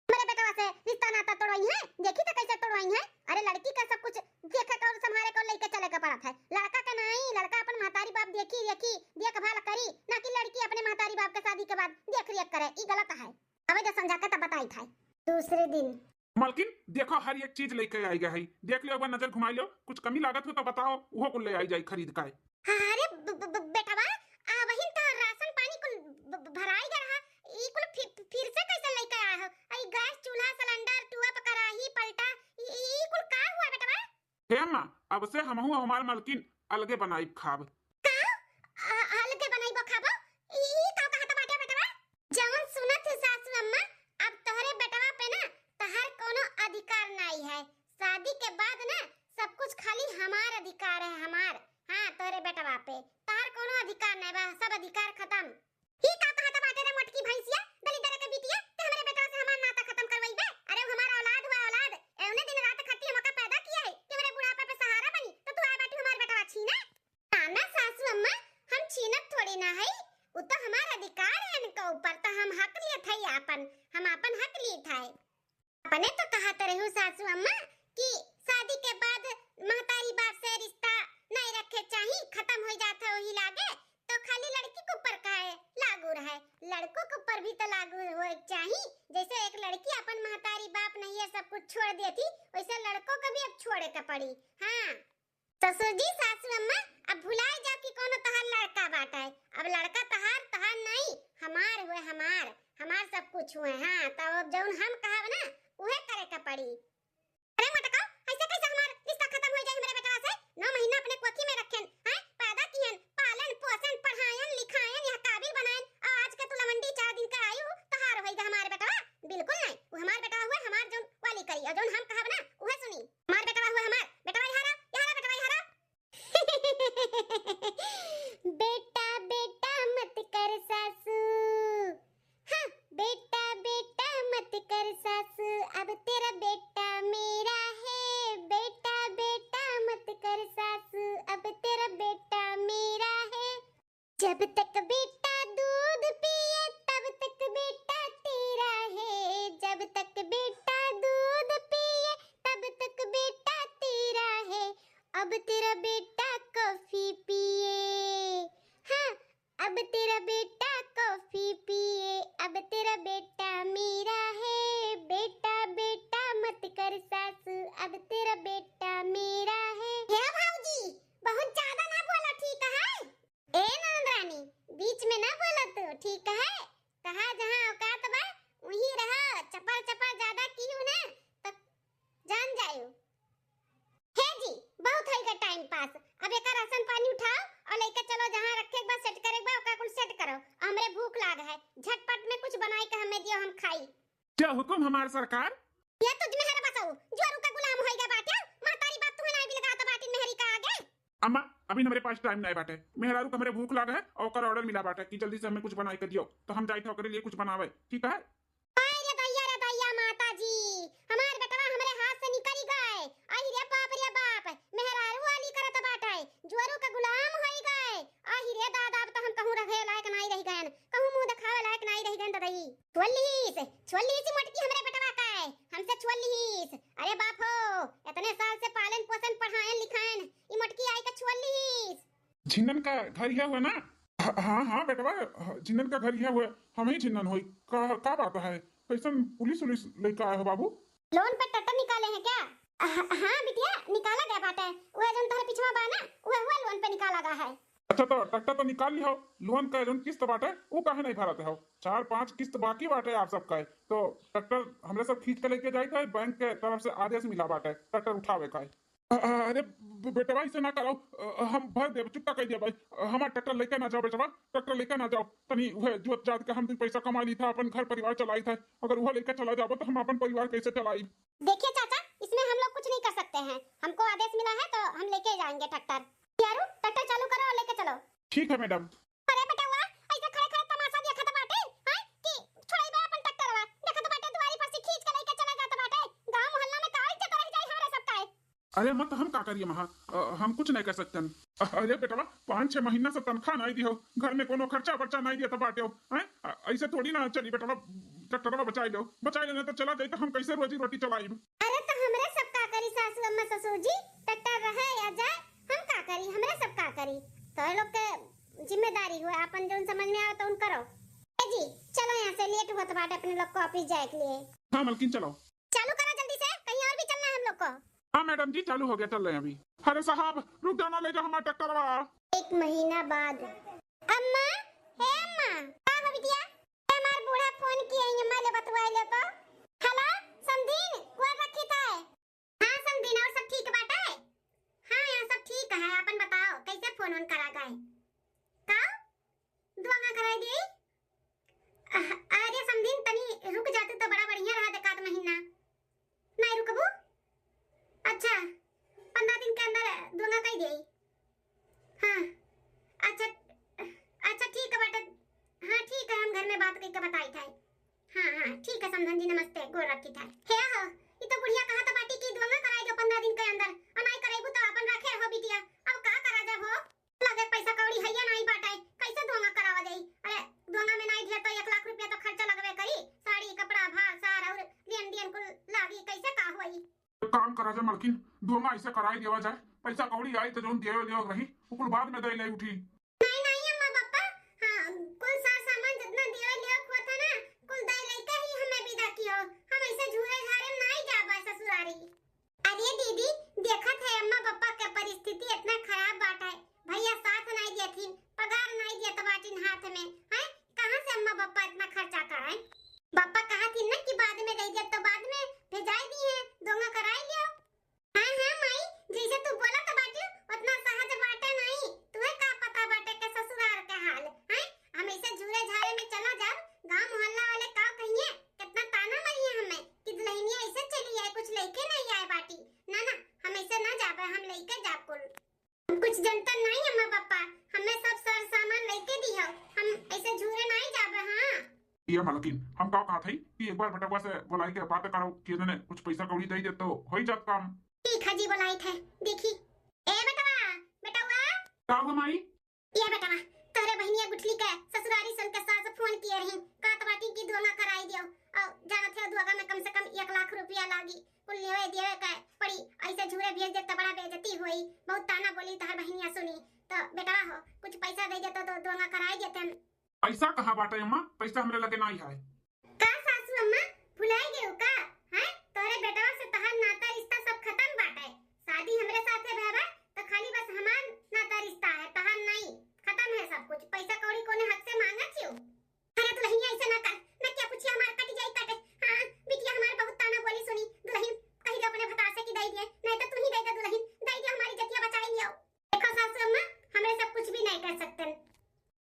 मेरे बेटवा से रिश्ता नाता तोड़वाई है, देखी तो कैसे तोड़वाई है। अरे लड़की का सब कुछ देखे और संभाले को लेके चले के पड़त है, लड़का का नहीं। लड़का अपन महतारी बाप देखभाल करी, ना कि लड़की अपने महतारी बाप के शादी के बाद देख रेख करे। ई गलत है। अबे जो समझा के तब बताई था। दूसरे दिन मलकिन देखो, हर एक चीज लेके आई गई है, देख लो एक बार नजर घुमा लो, कुछ कमी लागत हो तो बताओ, वो कुल ले आई जाए खरीद का। अरे बेटवा वही तो राशन पानी कुल भराई गया है। ई कुल फिर से कैसे लेके आया हो? ई गैस चूल्हा सिलेंडर टुआ पे कढ़ाई पलटा, ई कुल का हुआ बेटवा? हे अम्मा, अब से हमहू हमार मालकिन अलगे बनाई खाब। हल्के बनाई बो खाबो ई का कहत बाटे बेटवा जवन सुनत है सासू अम्मा। अब तोहरे बेटवा पे ना तहर कोनो अधिकार नहीं है। शादी के बाद ना सब कुछ खाली हमार अधिकार है, हमार। हां तोहरे बेटवा पे तहर कोनो अधिकार नहीं बा, सब अधिकार खत्म। ई का कहत बाटे रे मोटकी भैंसिया दलिदर के बिटिया ते हमरे बेटवा से हमार नाता खत्म करवाइबे। अरे हमारा औलाद हुआ, औलाद एवने दिन रात खट्टी हमका पैदा किया है कि मेरे बुढ़ापे पे सहारा बनी तो तू आए बाटी हमार बेटवा छीना। ना सासू अम्मा हम छीनत थोड़ी ना है, वो तो हमारा अधिकार है इनके ऊपर, तो हम हक लिए थे अपन, हम अपन हक लिए थे। अपने तो कहत रहू सासू अम्मा कि शादी के बाद महतारी बाप से रिश्ता नहीं रखे चाहिए, खत्म हो जाता वही लागे तो खाली लड़की के ऊपर काहे लागू रहे, लड़कों के ऊपर भी तो लागू होए चाहिए। जैसे एक लड़की अपन महतारी बाप नहीं है सब कुछ छोड़ देती, वैसे लड़कों को भी अब छोड़े के पड़ी। हाँ ससुर जी सासू अम्मा अब भुलाए जाओ कि कोनो तहार लड़का बाटा है। अब लड़का तहार नहीं, हमार हुए, हमार सब कुछ हुए। हाँ तो अब जौन हम कहब ना उहे करे के पड़ी। अरे मटका ऐसे कैसे हमार रिश्ता खत्म हो जाए मेरे बेटवा से? 9 महीना अपने कोखी में रखेन, हैं पैदा कियन, पालन पोषण पढ़ायन लिखायन, यह काबिल बनायन, और आज के तू लवंडी 4 दिन का आयु तहार होइगा हमार बेटवा? बिल्कुल नहीं, वो हमार बेटवा हुए, हमार जौन वाली करी और जौन हम कहब ना उहे सुनी। हमार बेटवा हुए, हमार बेटवा यहारा बेटवा यहारा बेटा बेटा मत कर सासू, हाँ बेटा बेटा मत कर सासू, अब तेरा बेटा मेरा है। बेटा बेटा मत कर सासू, अब तेरा बेटा मेरा है। जब तक बेटा दूध पिए तब तक बेटा तेरा है, जब तक बेटा दूध पिए तब तक बेटा तेरा है। अब तेरा बेटा कॉफी पिए, हाँ अब तेरा बेटा कॉफी पिए, अब तेरा बेटा मेरा है। बेटा बेटा मत कर सासू, अब तेरा बेटा मेरा है। हे भाऊजी बहुत ज्यादा ना बोलो ठीक है? ए नंदरानी बीच में ना बोलो तू ठीक है? कहा जहाँ औकात बा वहीं रहो, चपर चपर ज्यादा कियो ना तो जान जायो। हे जी बहुत होइगा टाइम पास, अब एक राशन पानी उठाओ और लेके चलो जहाँ रखे एक बार सेट करे एक बार ओका कुल सेट करो। हमरे भूख लाग है, झटपट में कुछ बनाई के हमें दियो हम खाई। क्या हुक्म हमार सरकार? ये तुझ में है बसाऊ जोरू का गुलाम होइगा बाटे, महतारी बात तू ना भी लगा तो बाटी मेहरी का आगे। अम्मा अभी हमारे पास टाइम नहीं बाटे, मेहरारू को हमारे भूख लाग है और ओकर ऑर्डर मिला बाटे कि जल्दी से हमें कुछ बनाई के दियो, तो हम जाई थे ओकरे लिए कुछ बनावे, ठीक है? रे दैया माताजी हमार बेटवा हमरे हाथ से निकल गए। आई रे बाप मेहरारू वाली करत बाटे, जोरू का गुलाम होई गए। आई रे दादा अब तो हम कहूं रहे लायक नहीं रह गए, कहूं मुंह दिखावे लायक नहीं रह गए दादाई। छोल्लीस मोटकी हमरे बेटवा का है, हमसे छोल्लीस। अरे बाप हो इतने साल से पालन पोषण पढ़ायन लिखायन, ई मोटकी आई का छोल्लीस। झिन्नन का घर है हुआ ना? हाँ हाँ बेटवा झिन्नन का घर है हुआ, हम ही झिन्नन होई का बात है? कैसन पुलिस लेके आए हो बाबू? लोन पे टट्टा निकाले हैं क्या? हाँ बिटिया निकाला गया बाटे, वो जन तोहरे पिछवा बा ना वो हुआ लोन पे निकाला गया है। अच्छा तो टट्टा तो निकाल ली हो, लोन का जोन किस्त बाटे वो काहे नहीं भरते हो? 4-5 किस्त बाकी बाटे आप सबका, तो ट्रैक्टर हमरे सब खींच के लेके जाए थे, बैंक के तरफ से आदेश मिला बाटे ट्रैक्टर उठावे का। अरे बेटवा ऐसे ना करो, हम भर दे, चुपता कह दिया भाई, हमारा ट्रैक्टर लेके ना जाओ बेटवा, ट्रैक्टर लेके ना जाओ। तनी वह जोत जात के हम पैसा कमा ली था, अपन घर परिवार चलाई था, अगर वह लेकर चला जाओ तो हम अपन परिवार कैसे चलाई? देखिए चाचा इसमें हम लोग कुछ नहीं कर सकते हैं, हमको आदेश मिला है तो हम लेके जाएंगे ट्रैक्टर। यारू ट्रैक्टर चालू करो और लेके चलो। ठीक है मैडम। अरे बेटा हुआ ऐसे खड़े खड़े तमाशा देखा तो बाटे हैं कि छोड़ाई बा अपन ट्रैक्टर वा देखा तो बाटे दुआरी पर से खींच के लेके चला जाता बाटे, गांव मोहल्ला में काहे इज्जत रह जाए हमारे सबका है। अरे मत हम का करिए महा, हम कुछ नहीं कर सकते। अरे बेटवा 5-6 महीना से तनख्वाह नहीं दियो, घर में कोनो खर्चा बर्चा नहीं दिया तो बाटे हैं, ऐसे थोड़ी ना चली बेटवा। ट्रैक्टरवा बचाई लेना तो चला जाए तो हम कैसे रोजी रोटी चलाई? अरे तो हमरे सब का करी सासू अम्मा ससुर जी, ट्रैक्टर रहे या जाए हम का करी, हमरे सब का करी। तो लोग के जिम्मेदारी हुआ अपन जो समझ में आवे तो उन करो। ए जी चलो यहाँ से लेट होत बाटे अपने लोग को ऑफिस जाए के लिए। हाँ मलकिन चलो चालू करो जल्दी से, कहीं और भी चलना है हम लोग को। हाँ मैडम जी चालू हो गया, चल रहे हैं अभी। अरे साहब रुक जाना, ले जाओ हमारा ट्रैक्टरवा। 1 महीना बाद अम्मा, हे अम्मा का हो बिटिया? हमार बूढ़ा फोन किए अम्मा ले बतवाई ले तो। हेलो समधीन कोई रखी था? हां समधीन और सब ठीक बाटे? दे दे। हाँ अच्छा अच्छा ठीक है बेटा। हाँ ठीक है, हम घर में बात करके बताई था। हाँ हाँ ठीक है समधन जी, नमस्ते, गोर रखी था। हे हो ये तो बुढ़िया कहा था बाटी की दोंगा कराई दो 15 दिन के अंदर, अनाई करेबू तो अपन रखे हो बिटिया। अब का करा जा हो, लगे पैसा कौड़ी हैया नहीं बाटाई, कैसे दोंगा करावा जाई। अरे दोंगा में नहीं दिया तो 1 लाख रुपया तो खर्चा लगबे करी, साड़ी कपड़ा भार सार और लेन देन कुल लागी, कैसे का होई। काम करा जा मलकिन, दोनों ऐसे कराई देवा जाए, पैसा कौड़ी आई तो जोन देवे देव रही उकुल बाद में दे ले उठी। नहीं नहीं अम्मा पापा, हाँ कुल सार सामान जितना देवे ले हुआ था ना कुल दे लेके ही हमें विदा कियो, हम ऐसे झूरे झारे नहीं जाबा ससुरारी। अरे दीदी देखत है अम्मा पापा के परिस्थिति इतना खराब बाटा है, भैया साथ नहीं देथिन, पगार नहीं देत बाटिन हाथ में, हैं कहां से अम्मा पापा इतना खर्चा कराए। पापा कहा थी ना कि बाद में दे दे तो बाद में भेजाई दी है, दोंगा कराई लियो। हां हां माई जैसे तू बोला तो बाटी उतना सहज बाटा नहीं, तुम्हें का पता बाटे के ससुराल के हाल, हैं हम ऐसे झूरे झारे में चला जाब, गांव मोहल्ला वाले का कहिए कितना ताना मारिए हमें कि दुल्हनिया ऐसे चली आए कुछ लेके नहीं आए बाटी। ना ना हम ऐसे ना जाबे, हम लेके जाब कुल, कुछ जनता नहीं अम्मा पापा, हमें सब सार सामान लेके दियो, हम ऐसे झूरे नहीं जाबे। हां ये मलकिन हम का कहा थी कि एक बार बेटवा से बुलाई के बात करो कि ने कुछ पैसा कौड़ी दे दे तो हो ही जात काम। ठीक है जी बुलाई थे, देखी ए बेटवा बेटवा का हो माई, ये बेटवा तोरे बहनिया गुठली के ससुरारी सन के सास फोन किए रही, कात बाटी की दोंगा कराई दियो, और जानत है दोगा में कम से कम 1 लाख रुपया लागी, कुल लेवे देवे के पड़ी, ऐसे झूरे भेज दे तो बड़ा बेइज्जती होई, बहुत ताना बोली तोहर बहनिया सुनी, तो बेटवा हो कुछ पैसा दे दे तो दोंगा कराई देते। ऐसा कहा बाटे अम्मा, पैसा हमरे लगे नहीं है। का सासू अम्मा भुलाई गयो का, हैं तोरे बेटवा से तहार नाता रिश्ता सब खत्म बाटे, शादी हमरे साथे भेबा तो खाली बस हमार नाता रिश्ता है, तहार नहीं, खत्म है सब कुछ, पैसा कौड़ी कोने हक से मांगा छियो। अरे दुल्हनिया ऐसे ना कर, ना क्या पूछिया हमार कट जाई काटे। हां बिटिया हमार बहुत ताना बोली सुनी, दुल्हन कही दे अपने भतार से कि दे दे, नहीं तो तू ही दे दे दुल्हन, दे दे हमारी जतिया बचाई लियो। देखो सासू अम्मा हमरे सब कुछ भी नहीं कर सकते,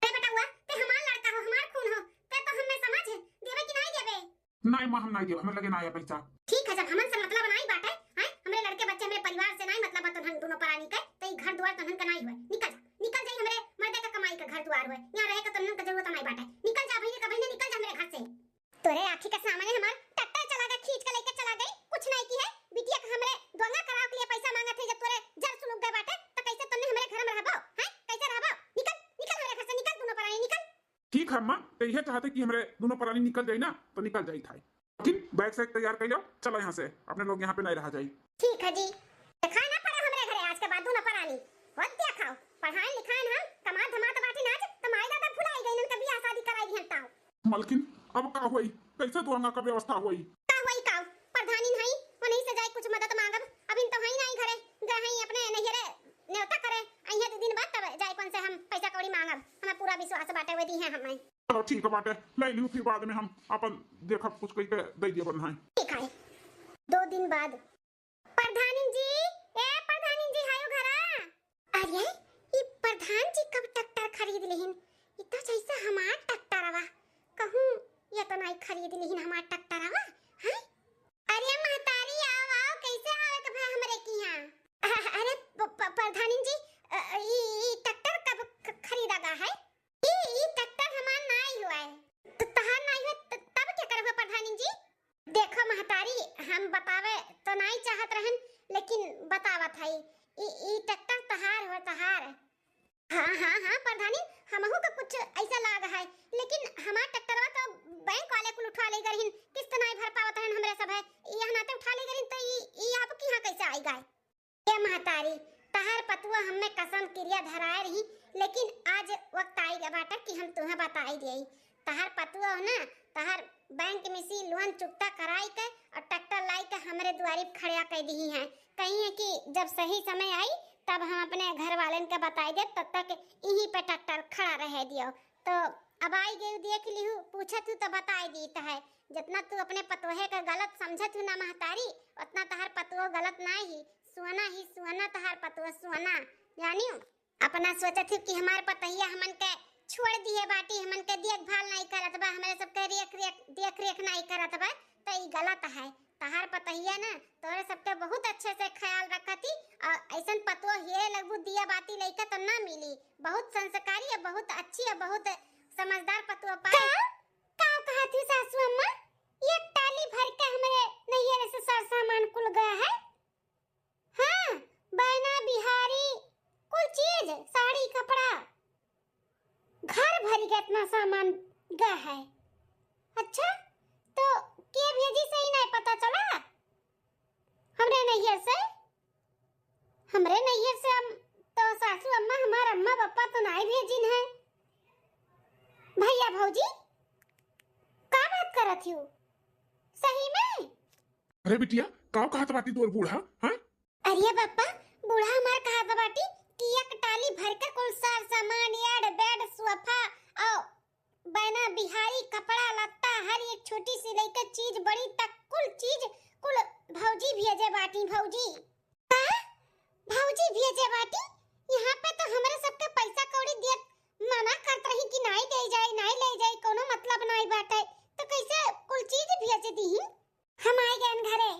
ते बेटा हुआ ते हमार लड़का हो, हमार खून हो, ते तो हमें समझ देवे कि नहीं देवे। नहीं मां हम नहीं देव, हमें लगे ना आया पैसा। ठीक है जब हमन से मतलब नहीं बाटे, हैं हमरे लड़के बच्चे हमरे परिवार से नहीं मतलब तो हम दोनों परानी के, तो ई घर द्वार तनन का नहीं हुए, निकल जाई हमरे मर्दे का कमाई का घर द्वार हुए, यहां रहे का तनन का जरूरत नहीं बाटे, निकल जा भईने का भईने निकल जा हमरे घर से। तोरे आंखी के सामने हमार ट्रैक्टर चला गया, खींच के लेके चला गई, कुछ नहीं की है, बिटिया के हमरे दोंगा कराव के लिए पैसा मांगा थे, जब तोरे जर सुलग गए बाटे तो कैसे तन्ने हमरे घर में रहबो, हैं कैसे रहबो, निकल निकल हमरे घर से, निकल दोनों परानी निकल। ठीक है अम्मा, तो यह चाहते कि हमरे दोनों परानी निकल जाए ना तो निकल जाई था, लेकिन बैग से तैयार कर लो, चलो यहाँ से, अपने लोग यहाँ पे नहीं रह जाए। ठीक है जी, खाना पड़ा हमरे घरे आज के बाद दोनों परानी, होत क्या खाओ, पढ़ाई लिखाई हम कमा धमा तो बाटी नाच, तो माई दादा भुलाई गई न, बियाह शादी कराई दिहन ताऊ। मलकिन अब का होई, कैसे दोंगा का व्यवस्था होई। का होई का प्रधानी नहीं वो नहीं से जाए कुछ मदद मांगब, अभी तो हई नहीं घरे गई अपने नहिरे न्योता करे, अइया 2 दिन बाद तब जाए कौन से हम पैसा कौड़ी मांगब, हमें पूरा विश्वास बाटे हुए दी है हमें। चलो ठीक है बाटे, ले लियो, फिर बाद में हम अपन देखब कुछ कह के दे दिए बन है। ठीक है 2 दिन बाद प्रधानी जी, ए प्रधानी जी हायो घरा। अरे ये प्रधान जी कब ट्रैक्टर खरीद लेहिन, ई तो जैसे हमार ट्रैक्टरवा, कहूं ये तो नहीं खरीद लेहिन हमार ट्रैक्टरवा, हैं अरे महतारी आओ कैसे आवे के भाई हमरे की यहां। अरे प्रधानी जी ई ट्रैक्टर कब खरीदा गा है, ई ट्रैक्टर हमार नहीं हुआ है, तो तहार नहीं है तब क्या करबो प्रधानी जी। देखो महतारी हम बतावे तो नहीं चाहत रहन, लेकिन बतावत है ई ट्रैक्टर तहार हो तहार। हाँ प्रधानी हमहू का कुछ ऐसा लाग है, लेकिन हमार ट्रैक्टरवा तो बैंक वाले कुल उठा ले गरहिन, किस्त नहीं भर पावत हन हमरे सब है, यहां नाते उठा ले गरहिन, तो ई आप की यहां कैसे आई गए। ए महतारी तहार पतुआ हमें कसम क्रिया धराए रही, लेकिन आज वक्त आई गे बाटा कि हम तुम्हें बताई देई, तहार पतुआ हो ना, तहार बैंक में से लोन चुकता कराई के और ट्रैक्टर लाई के हमरे द्वारी खड़िया कर दी है, कहीं है कि जब सही समय आई तब हम अपने घर वालन के बताई दे, तब तक यहीं पे ट्रैक्टर खड़ा रह दियो। तो अब आई गई देख लिहू, पूछत हूँ तो बताई दी है, जितना तू अपने पतोहे का गलत समझत हूँ ना महतारी, उतना तहार पतुआ गलत ना ही सुहाना तहार पतुआ सुहाना, जानियो अपना सोचत हूँ कि हमारे पतहिया हमन के छोड़ दिए बाटी, हमन के देखभाल नहीं करत बा, हमारे सबके देख रेख नहीं करत बा, तो ई गलत है। तहार पतहिया ना तोरे सबके बहुत अच्छे से ख्याल रखती और ऐसन पतो हीरे लगबू दिया बाती लइका तो ना मिली। बहुत संस्कारी है, बहुत अच्छी है, बहुत समझदार पतो पाए। का कहती सासू अम्मा? ये टाली भर के हमरे नैयर से सार सामान कुल गया है। हाँ, बैना बिहारी कुल चीज, साड़ी कपड़ा घर भर के इतना सामान गया है। अच्छा तो के भेजी सही नहीं पता चला? हमरे नैयर से हम तो सासू अम्मा हमार अम्मा पापा तो नहीं भेजिन है। भैया भौजी का बात करत हो? सही में? अरे बिटिया का कहत बाटी तोर बूढ़ा? हां अरे पापा बूढ़ा हमार कहत बाटी कि एक टाली भर के कुल सार सामान यार बेड सोफा और बैना बिहारी कपड़ा लत्ता हर एक छोटी सी लेकर चीज बड़ी तक कुल चीज कुल भौजी भेजे बाटी। भौजी का भौजी भेजे बाटी? यहाँ पे तो हमरे सबके पैसा कौड़ी दे मना करत रही कि नहीं दे जाए नहीं ले जाए, कोनो मतलब नहीं बाटे, तो कैसे कुल चीज भेज दी? हम आए गए घरे।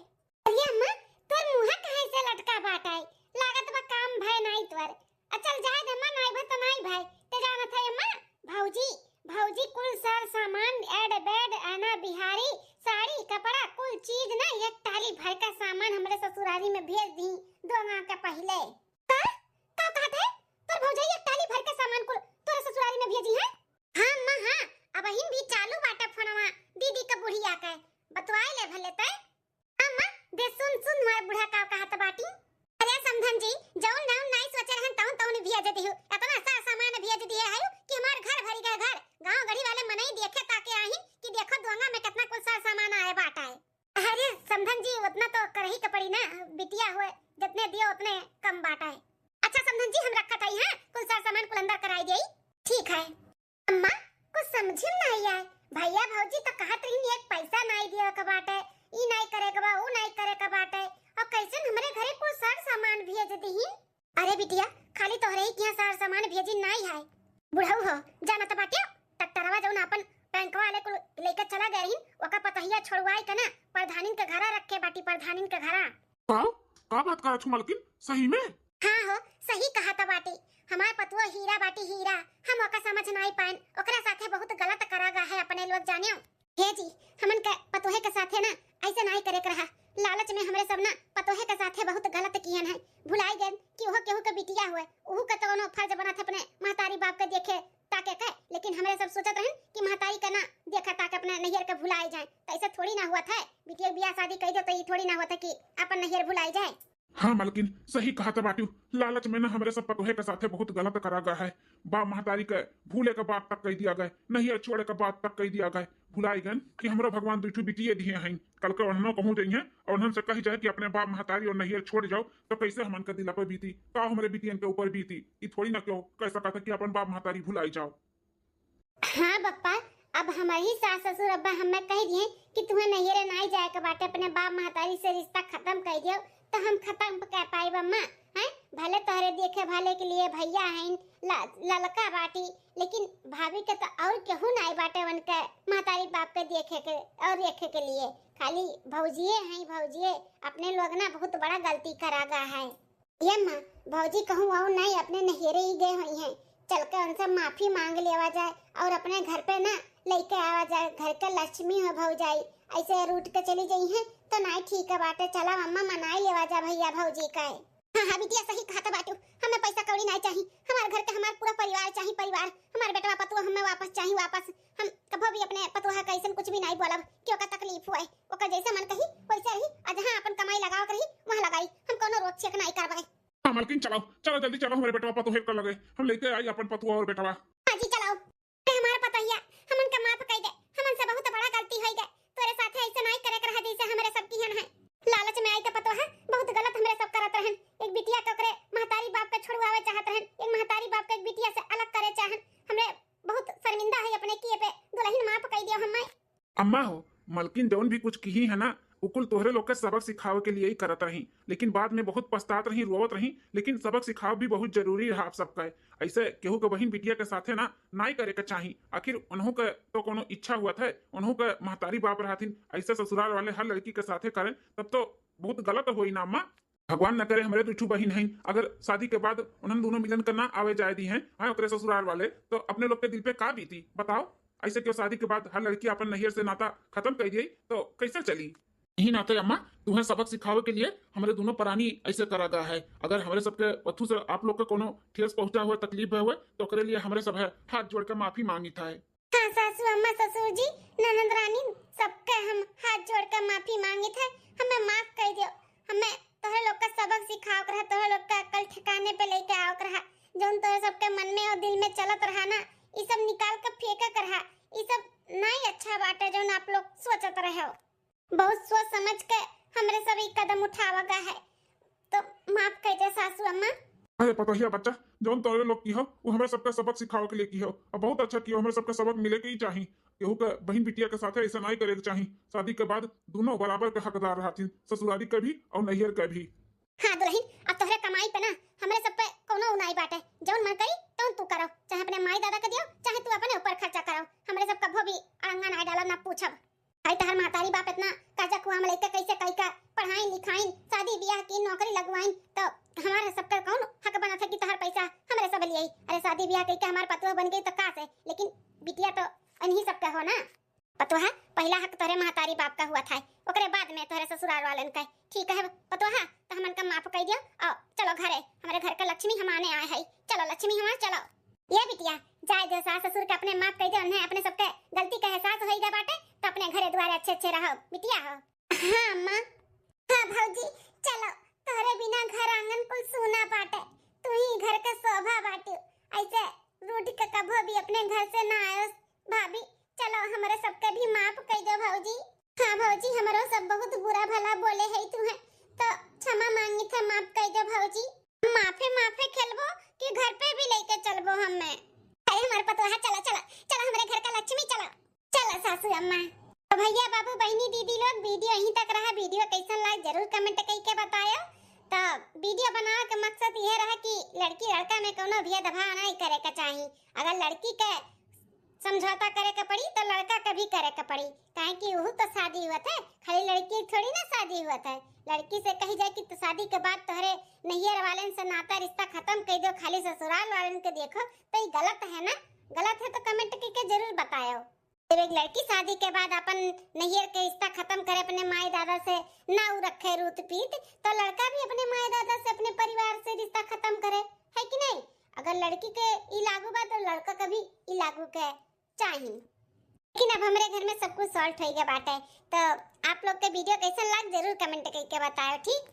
अरे अम्मा तोर मुंह काहे से लटका बाटे? लागत बा काम भय नहीं तोर। चल जाए अम्मा, नहीं भय तो नहीं भय ते जाना था अम्मा। भौजी कुल सार सामान एड बेड आना बिहारी साड़ी कपड़ा कुल चीज ना एक टाली भर का सामान हमरे ससुरारी में भेज दी 2 माह के पहले। का कहत है? तोर भौजी एक टाली भर का सामान कुल तोरे ससुरारी में भेजी है? हां अम्मा हां, अब हिन भी चालू बाटा फोनवा दीदी का बुढ़िया के बतवाए ले भले तै। अम्मा दे सुन मोर बुढ़ा का कहत बाटी। अरे समधन जी जौन नाम नहीं सोचे रहन तौन भेज दी हो। इतना सारा सामान भेज दिए है कि हमार घर भरी गए। घर गांव गढ़ी वाले मनई देखे ताके आही कि देखो दोंगा में कितना कुल सारा सामान आए बाटा है। अरे समधन जी उतना तो करही के पड़ी ना, बिटिया हुए जितने दियो उतने कम बाटा है। अच्छा समधन जी हम रखत हई हां, कुल सारा सामान कुल अंदर कराई देई। ठीक है। अम्मा कुछ समझ में नहीं आए, भैया भौजी तो कहत रही एक पैसा नहीं दियो के बाटे, ई नहीं करे के बा ऊ नहीं करे के बाटे, और कैसे हमरे घरे कुल सारा सामान भेज दही। अरे बिटिया खाली तोहरे ही किया सारा सामान भेजी नहीं है। बुढ़ऊ हो जाना तो बाटिया टट्टरवा जौन अपन बैंक वाले को लेकर चला गए रही ओका पतहिया छोड़वाई के ना प्रधानिन के घरा रखे बाटी। प्रधानिन के घरा का बात करत हो मलकिन? सही में? हां हो सही कहा था बाटी। हमार पतुआ हीरा बाटी हीरा, हम ओका समझ नहीं पाएन, ओकरा साथे बहुत गलत करागा है अपने लोग जानियो। हे जी हमन के पतोहे के साथे ना ऐसे नहीं करे के रहा, लालच में हमरे सब ना पतोहे के साथे बहुत गलत कियन है। भुलाई गए कि ओहो केहू के बिटिया हुए, ओहू के तो नो फर्ज बनत अपने महतारी बाप के देखे ताके के, लेकिन हमरे सब सोचत रहन कि महतारी का ना देखा ताके अपने नैहर के भुलाई जाए। तो ऐसे थोड़ी ना हुआ था, बिटिया बियाह शादी कर दो तो ये थोड़ी ना हुआ था कि अपन नैहर भुलाई जाए। हाँ मलकिन सही कहा था बाटू, लालच में ना हमरे सब पतोहे के साथे बहुत गलत करा गया है। बाप महतारी के भूले के बात तक कह दिया गए, नहीं छोड़े के बात तक कह दिया गए। भुलाई गन कि हमरो भगवान दुठू बिटिए दिए हैं, कल के उन्होंने कहूँ जाइए और उन्होंने से कही जाए कि अपने बाप महतारी और नैहर छोड़ जाओ, तो कैसे हमन के दिला पे बीती का हमारे बिटियन के ऊपर बीती। ये थोड़ी ना क्यों कह सका था कि अपन बाप महतारी भुलाई जाओ। हाँ बप्पा अब हमारी सास ससुर अब्बा हमें कह दिए कि तुम्हें नैहर नहीं जाए के बाटे, अपने बाप महतारी से रिश्ता खत्म कर दियो, तो हम खत्म कर पाई अम्मा हैं। भले तोहरे देखे भाले के लिए भैया हैं ललका बाटी, लेकिन भाभी के तो और केहू नहीं बाटे वन के महतारी बाप के देखे के और देखे के लिए, खाली भौजिए हैं भौजिए। अपने लोग ना बहुत बड़ा गलती करा गया है। ये माँ भौजी कहूँ और नहीं अपने नैहरे ही गए हुई हैं, चल के उनसे माफी मांग लेवा जाए और अपने घर पे ना लेके आवा जाए। घर के लक्ष्मी हो भौजाई, ऐसे रूट के चली गई हैं तो नहीं ठीक है बाटे। चला मम्मा मनाई लेवा जा भैया भौजी का। हाँ बिटिया सही कहा बाटू, हमें पैसा कौड़ी नहीं चाहिए, हमारे घर का हमारा पूरा परिवार चाहिए। परिवार हमारे बेटा पतुआ हमें वापस चाहिए वापस। हम कभी भी अपने पतुआ का ऐसा कुछ भी नहीं बोलब कि ओका तकलीफ हुए, ओका जैसे मन कही वैसे रही, जहां अपन कमाई लगाओ करी वहां लगाई, हम कोनो रोक छेक नहीं करबे। हाँ मलकिन चलो चलो जल्दी चलो, हमारे बेटवा पतोहे कर लगे, हम लेके आई अपन पतुआ और बेटवा। हां जी चलाओ, हमारा पतैया हमन का माफ कह दे, हमन से बहुत बड़ा गलती होई गए, तोरे साथे ऐसे नहीं करे के रहा जैसे हमरे सब किहन है। लालच में आई के पतो है बहुत गलत हमरे सब करत रहन। एक बिटिया के ओकरे महतारी बाप के छोड़वावे चाहत रहन, एक महतारी बाप के एक बिटिया से अलग करे चाहन। हमरे बहुत शर्मिंदा है अपने किए पे, दुल्हन माफ कह दियो हमें। अम्मा हो मलकिन जौन भी कुछ कही है ना उकुल तोहरे लोग के सबक सिखावे के लिए ही करत रही, लेकिन बाद में बहुत पछतात रही, रोवत रही। लेकिन सबक सिखाव भी बहुत जरूरी रहा आप सबका। ऐसे केहू के बहन बिटिया के साथे ना नाई करे के चाही। आखिर उन्हों के तो कोनो इच्छा हुआ था, उन्हों के महतारी बाप रहथिन, ऐसे ससुराल वाले हर लड़की के साथे करें तब तो बहुत गलत होई ना अम्मा। भगवान न करे हमारे तो इच्छू बहन है, अगर शादी के बाद उन्होंने दोनों मिलन करना आवे जाए दी हैं, हाँ ओकरे ससुराल वाले, तो अपने लोग के दिल पे का बीती बताओ। ऐसे क्यों शादी के बाद हर लड़की अपन नैहर से नाता खत्म कर दी तो कैसे चली। यही नाते अम्मा तुम्हें सबक सिखावे के लिए हमारे दोनों प्राणी ऐसे करा गया है। अगर हमारे सबके वथु से आप लोग का कोनो ठेस पहुंचा हुआ, तकलीफ हुए तो करे लिए हमारे सब है हाथ जोड़ कर माफी मांगी था। हाँ सासू अम्मा ससुर जी ननद रानी सबके हम हाथ जोड़ कर माफी मांगे थे, हमें माफ कर दियो। हमें तोहरे लोग का सबक सिखाओ रहा, तोहरे लोग का अकल ठिकाने पे लेके आओ रहा। जोन तोहरे सबके मन में और दिल में चलत रहा ना, ये सब निकाल कर फेंका कर रहा। ये सब नहीं अच्छा बात है जोन आप लोग सोचत रहे हो। बहुत सोच समझ के हमरे सब एक कदम उठावा गया है, तो माफ कर दे सासू अम्मा। अरे पतोहिया बच्चा, जौन तोरे लोग की हो वो हमें सबका सबक सिखाओ के लिए की हो, और बहुत अच्छा किया। हमें सबका सबक मिले के ही चाहिए। केहू के बहन बिटिया के साथ ऐसा नहीं करे के चाहिए। शादी के बाद दोनों बराबर के हकदार रहती, ससुराली के भी और नैहर के भी। हाँ दुल्हन, अब तोहरे कमाई पे ना हमरे सब पे कोनो उनाई बाटे। जौन मन करी तौन तू करो, चाहे अपने माई दादा के दियो, चाहे तू अपने ऊपर खर्चा करो। हमरे सब कभो भी अड़ंगा ना डालो ना पूछब। भाई तहर महतारी बाप इतना कर्जा कुआ में लेके कैसे कई का पढ़ाई लिखाई, शादी ब्याह की, नौकरी लगवाई, तो हमारे सबका कौन हक बना था कि तहर पैसा हमरे सब लिए। अरे शादी ब्याह करके हमार पतुआ बन गई तो का से, लेकिन बिटिया तो इन्हीं सबका हो ना। पतुआ पहला हक तोहरे महतारी बाप का हुआ था, ओकरे बाद में तोहरे ससुराल वालन का। ठीक है पतुआ, तो हमन का माफ कर दियो। और चलो घरे, हमारे घर का लक्ष्मी हम आने आए है। चलो लक्ष्मी हमार चलो। ये बिटिया जाए जो सास ससुर के अपने माफ कर दियो, उन्हें अपने सबके गलती का एहसास होइगा बाटे, तो अपने घरे द्वारे अच्छे अच्छे रहो बिटिया हो। हाँ अम्मा। हाँ भौजी चलो, तोहरे बिना घर आंगन कुल सूना बाटे, तू ही घर का शोभा बाटे। ऐसे रूठ के कभो भी अपने घर से ना आयो भाभी। चलो हमारे सबके भी माफ कर दो भौजी। हाँ भौजी, हमारो सब बहुत बुरा भला बोले है तुम्हें, तो क्षमा मांगी था, माफ कर दो भौजी। माफे माफे खेलबो कि घर पे भी लेके चलबो हमें। अरे हमारे पतो है, चलो चलो चलो हमारे घर का लक्ष्मी। चलो चलो सासू अम्मा। तो भैया बाबू बहनी दीदी लोग, वीडियो यहीं तक रहा। वीडियो कैसा लगा जरूर कमेंट करके बतायो। तो वीडियो बनाने का मकसद ये रहा कि लड़की लड़का में कोनो भेदभाव नहीं करे के चाहिए। अगर लड़की के समझौता करे के पड़ी तो लड़का का भी करे के पड़ी, काहे कि वह तो शादी हुआ था, खाली लड़की थोड़ी ना शादी हुआ था। लड़की से कही जाए कि तो शादी के बाद तोहरे नैहर वाले से नाता रिश्ता खत्म कर दो, खाली ससुराल वाले के देखो, तो ये गलत है ना। गलत है तो कमेंट करके जरूर बताओ। जब एक लड़की शादी के बाद अपन नैहर के रिश्ता खत्म करे, अपने माई दादा से ना रखे रूत पीत, तो लड़का भी अपने माई दादा से, अपने परिवार से रिश्ता खत्म करे, है कि नहीं। अगर लड़की के ई लागू बा तो लड़का का भी ई लागू के चाहिए। लेकिन अब हमारे घर में सब कुछ सॉल्व हो गया बात है। तो आप लोग के वीडियो कैसा लगा जरूर कमेंट करके बताओ, ठीक।